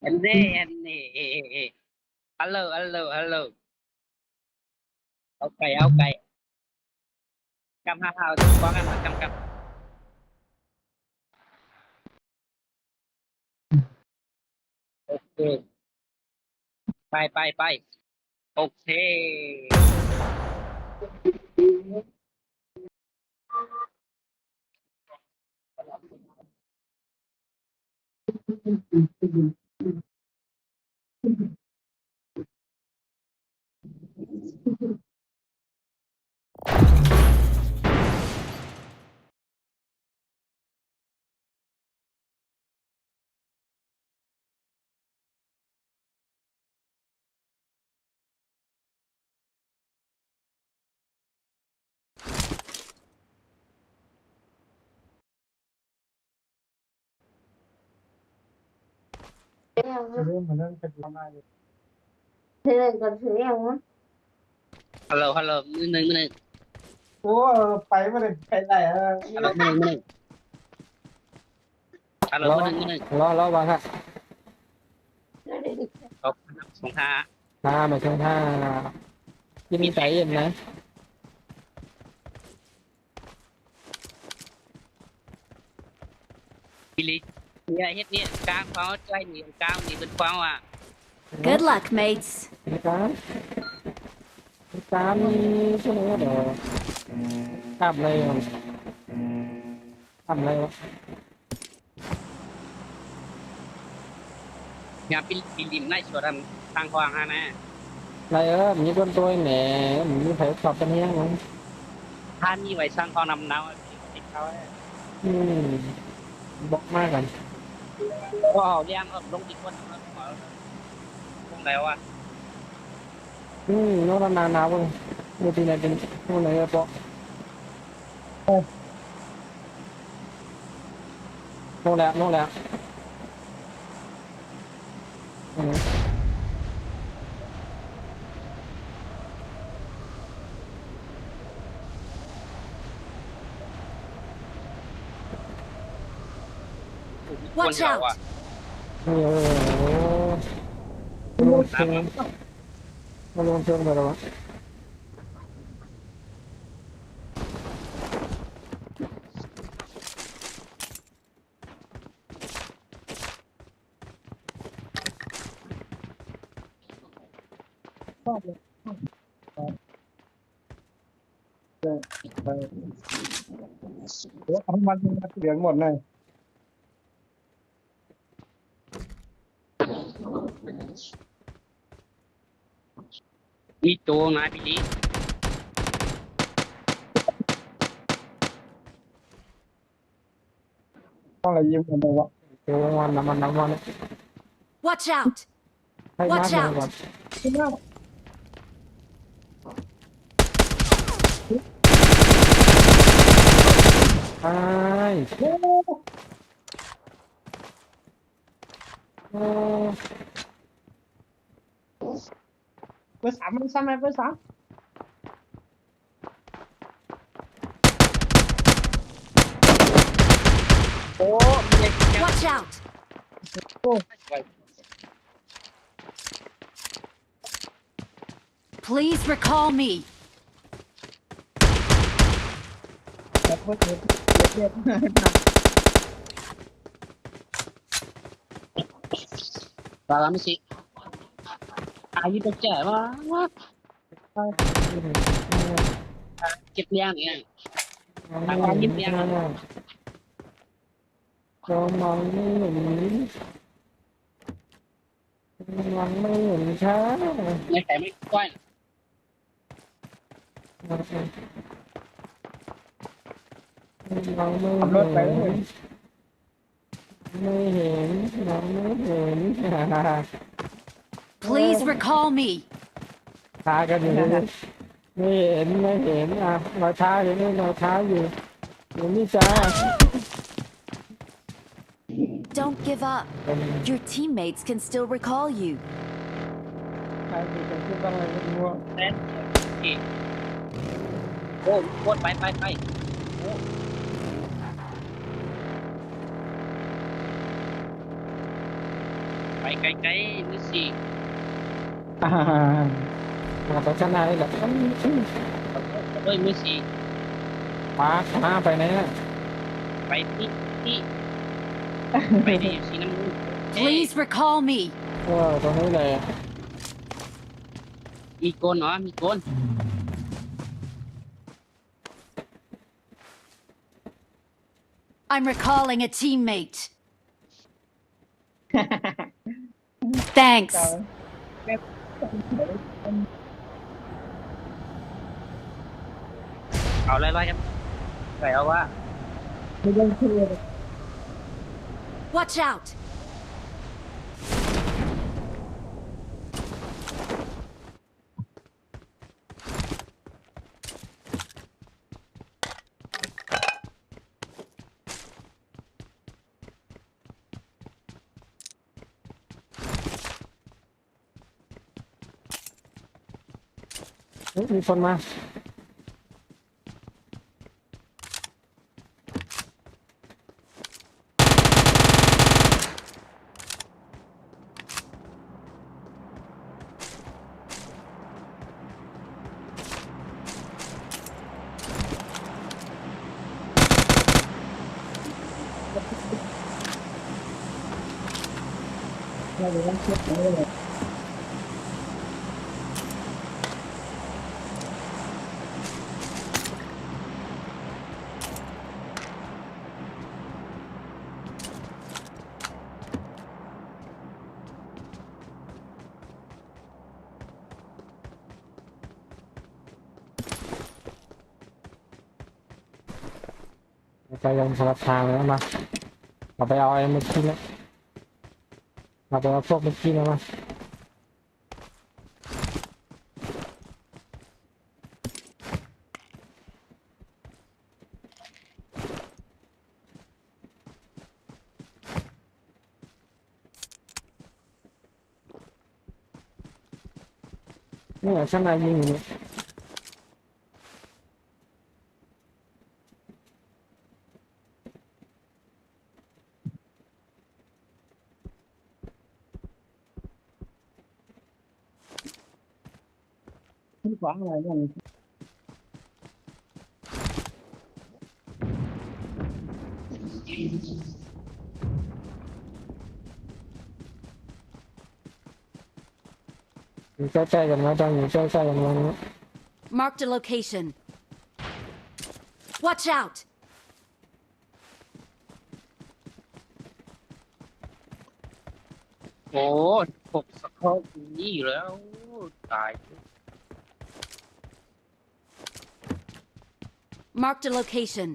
Speaker 5: อันนี้อันนี้ฮัลโหลฮัลโหลฮัลโหลเอาไก่กำห้าเท้าถึงกว้างกันมากำโอเคไปโอเค
Speaker 2: เริ่มมาเริ่มเป็นประมาณนี้
Speaker 5: ฮัลโหลมือหนึ่ง
Speaker 2: โอ้ไปไม่ได้ไปไหนอ่ะ
Speaker 5: ฮัลโหลมือหนึ่งฮัลโหล
Speaker 1: รอ
Speaker 5: มือหนึ่ง
Speaker 1: รอวางฮะ
Speaker 5: เอาสองห้า
Speaker 1: ถ้ามาช่วงถ้ากินใจเย็นนะ
Speaker 5: บิลิเนี่ยเฮ็ดเนี่ยกลางเขาใจนี่กลางนี่เป็นความว่า
Speaker 3: Good luck, mates.
Speaker 1: การช่วงนี้เดี๋ยวทำอะไรทำอะไรวะ
Speaker 5: nhà pin này cho rằng tăng hoàng ha nè
Speaker 1: อะไรมีคนตัวแหน่มีใครสอบกันยังมั้ง
Speaker 5: than như vậy sang con năm nào thì sao ấy
Speaker 1: อืมบอกมากกัน
Speaker 5: có họ đi ăn ở đông thì quân không đéo à
Speaker 1: โน่นนานๆเว้ยดูทีไหนเป็นโน่นไหนก็ปะ ลงแล้วลงแล้วอืม
Speaker 5: คน
Speaker 3: Watch
Speaker 5: เราอ่ะ
Speaker 3: out!
Speaker 1: โอ้โหมันลงเชิงมันลงเชิงไปแล้ววะเอามันเหลืองหมดเลย
Speaker 5: มีโจนะพี่ลิ
Speaker 1: ต้องอะไรยิ้มกันไปวะโอ้วันน้ำมันน้ำมัน
Speaker 3: Watch out!
Speaker 1: ให้มา
Speaker 3: Watch
Speaker 1: เลย
Speaker 3: out
Speaker 1: ก่อนไอ้โอ้
Speaker 2: เบอร์สามมันซ้ำไหมเบอร์สามโอ้เด็ก
Speaker 3: Watch out! Please recall me.
Speaker 2: แบบว่าเด็กเด็ก
Speaker 5: ปลาไม่สิอายุตัวแก่ว่าเก็บเลี้ยงเนี่ย
Speaker 1: ก็มองไม่เห็นมองไม่เห็นช้า
Speaker 5: ไม่แต่ไม่ก้อย
Speaker 1: มองไม่เห็นไม่เห็นมองไม่เห็น
Speaker 3: Please recall me.
Speaker 1: ช้ากันอยู่ไม่เห็นไม่เห็นอ่ะเราช้าอยู่นี่เราช้าอยู่อยู่นี่จ้า
Speaker 3: Don't give up. Your teammates can still recall you.
Speaker 1: ใครจะพูดอะไรไม่รู้
Speaker 5: แน่นโอ้โคตรไปโอ้ไปไกลๆนี่สิ
Speaker 1: มาต่อชนะนี่แหละ
Speaker 5: เฮ้ยมือสิ
Speaker 1: มาช้าไปไหนอ่ะ
Speaker 5: ไปที่ไปที่อยู่สีน้ำมู
Speaker 3: Please recall me.
Speaker 1: ตรงนี้เลย
Speaker 5: มีโกนเหรอมีโกน
Speaker 3: I'm recalling a teammate. Thanks.
Speaker 5: เอาไล่ๆกันใส่เอาว่า
Speaker 2: ไม่ต้องเชื่อ
Speaker 3: Watch out!
Speaker 1: มีคนมา
Speaker 2: เราจะต้องเชื่อเลย
Speaker 1: ไปยังสลับทางแล้วมาเราไปเอาไอ้เมื่อกี้แล้วเราไปเอาพวกเมื่อกี้แล้วมา เนี่ยข้างในยิงอยู่เนี่ย
Speaker 5: ขึ้นขวาอะไรกัน
Speaker 1: อยู่ใกล้ๆกันนะจังอยู่ใกล้ๆกันนะ
Speaker 3: Marked a location. Watch out!
Speaker 5: โอ้หกสกอร์นี่อยู่แล้วตาย
Speaker 3: Marked a location.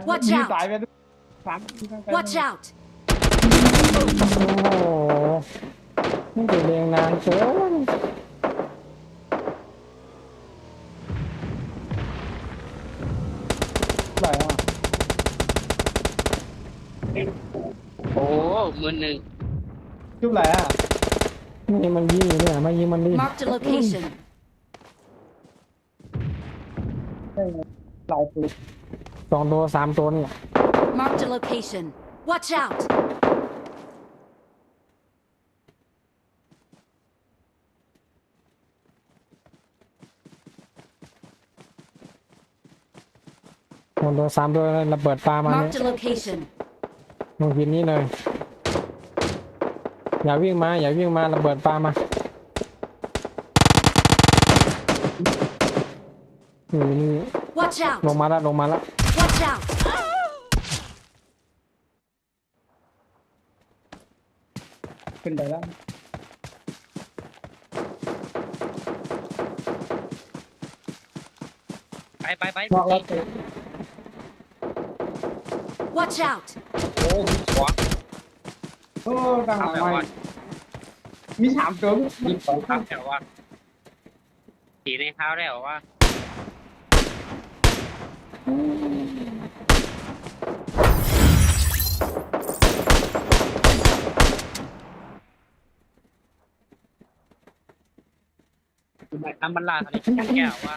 Speaker 3: Watch
Speaker 5: ยิงตาย
Speaker 3: out!
Speaker 5: ไปสาม
Speaker 3: Watch out!
Speaker 1: โอ้โหนี่จะเรียงนานเกิน
Speaker 5: ไหลอ่ะโอ้มือหนึ่งจุบไหลอ่ะ
Speaker 1: นี่มันยิงอยู่เนี่ยมายิงมันดิ
Speaker 3: Marked a location.
Speaker 5: หลายตัว
Speaker 1: 2 ตัว3 ตัวเนี่ย
Speaker 3: Marked a location. Watch out!
Speaker 1: 2 ตัว3 ตัวระเบิดปลามาเนี่ย
Speaker 3: Marked a location.
Speaker 1: ลงหินนี้เลยอย่าวิ่งมาอย่าวิ่งมาระเบิดปลามานี่
Speaker 3: Watch out!
Speaker 1: ลงมาแล้วลงมาแล้ว
Speaker 3: Watch out!
Speaker 5: ขึ้นไปแล้วไป
Speaker 1: บอกแล้ว
Speaker 3: Watch out!
Speaker 5: โอ้มีขวาโอ้กลางหลังมามีสามตัวมีสองครั้งแต่ว่าสีในเท้าได้หรอว่าทำบรรลาดอะไรแก้วว่า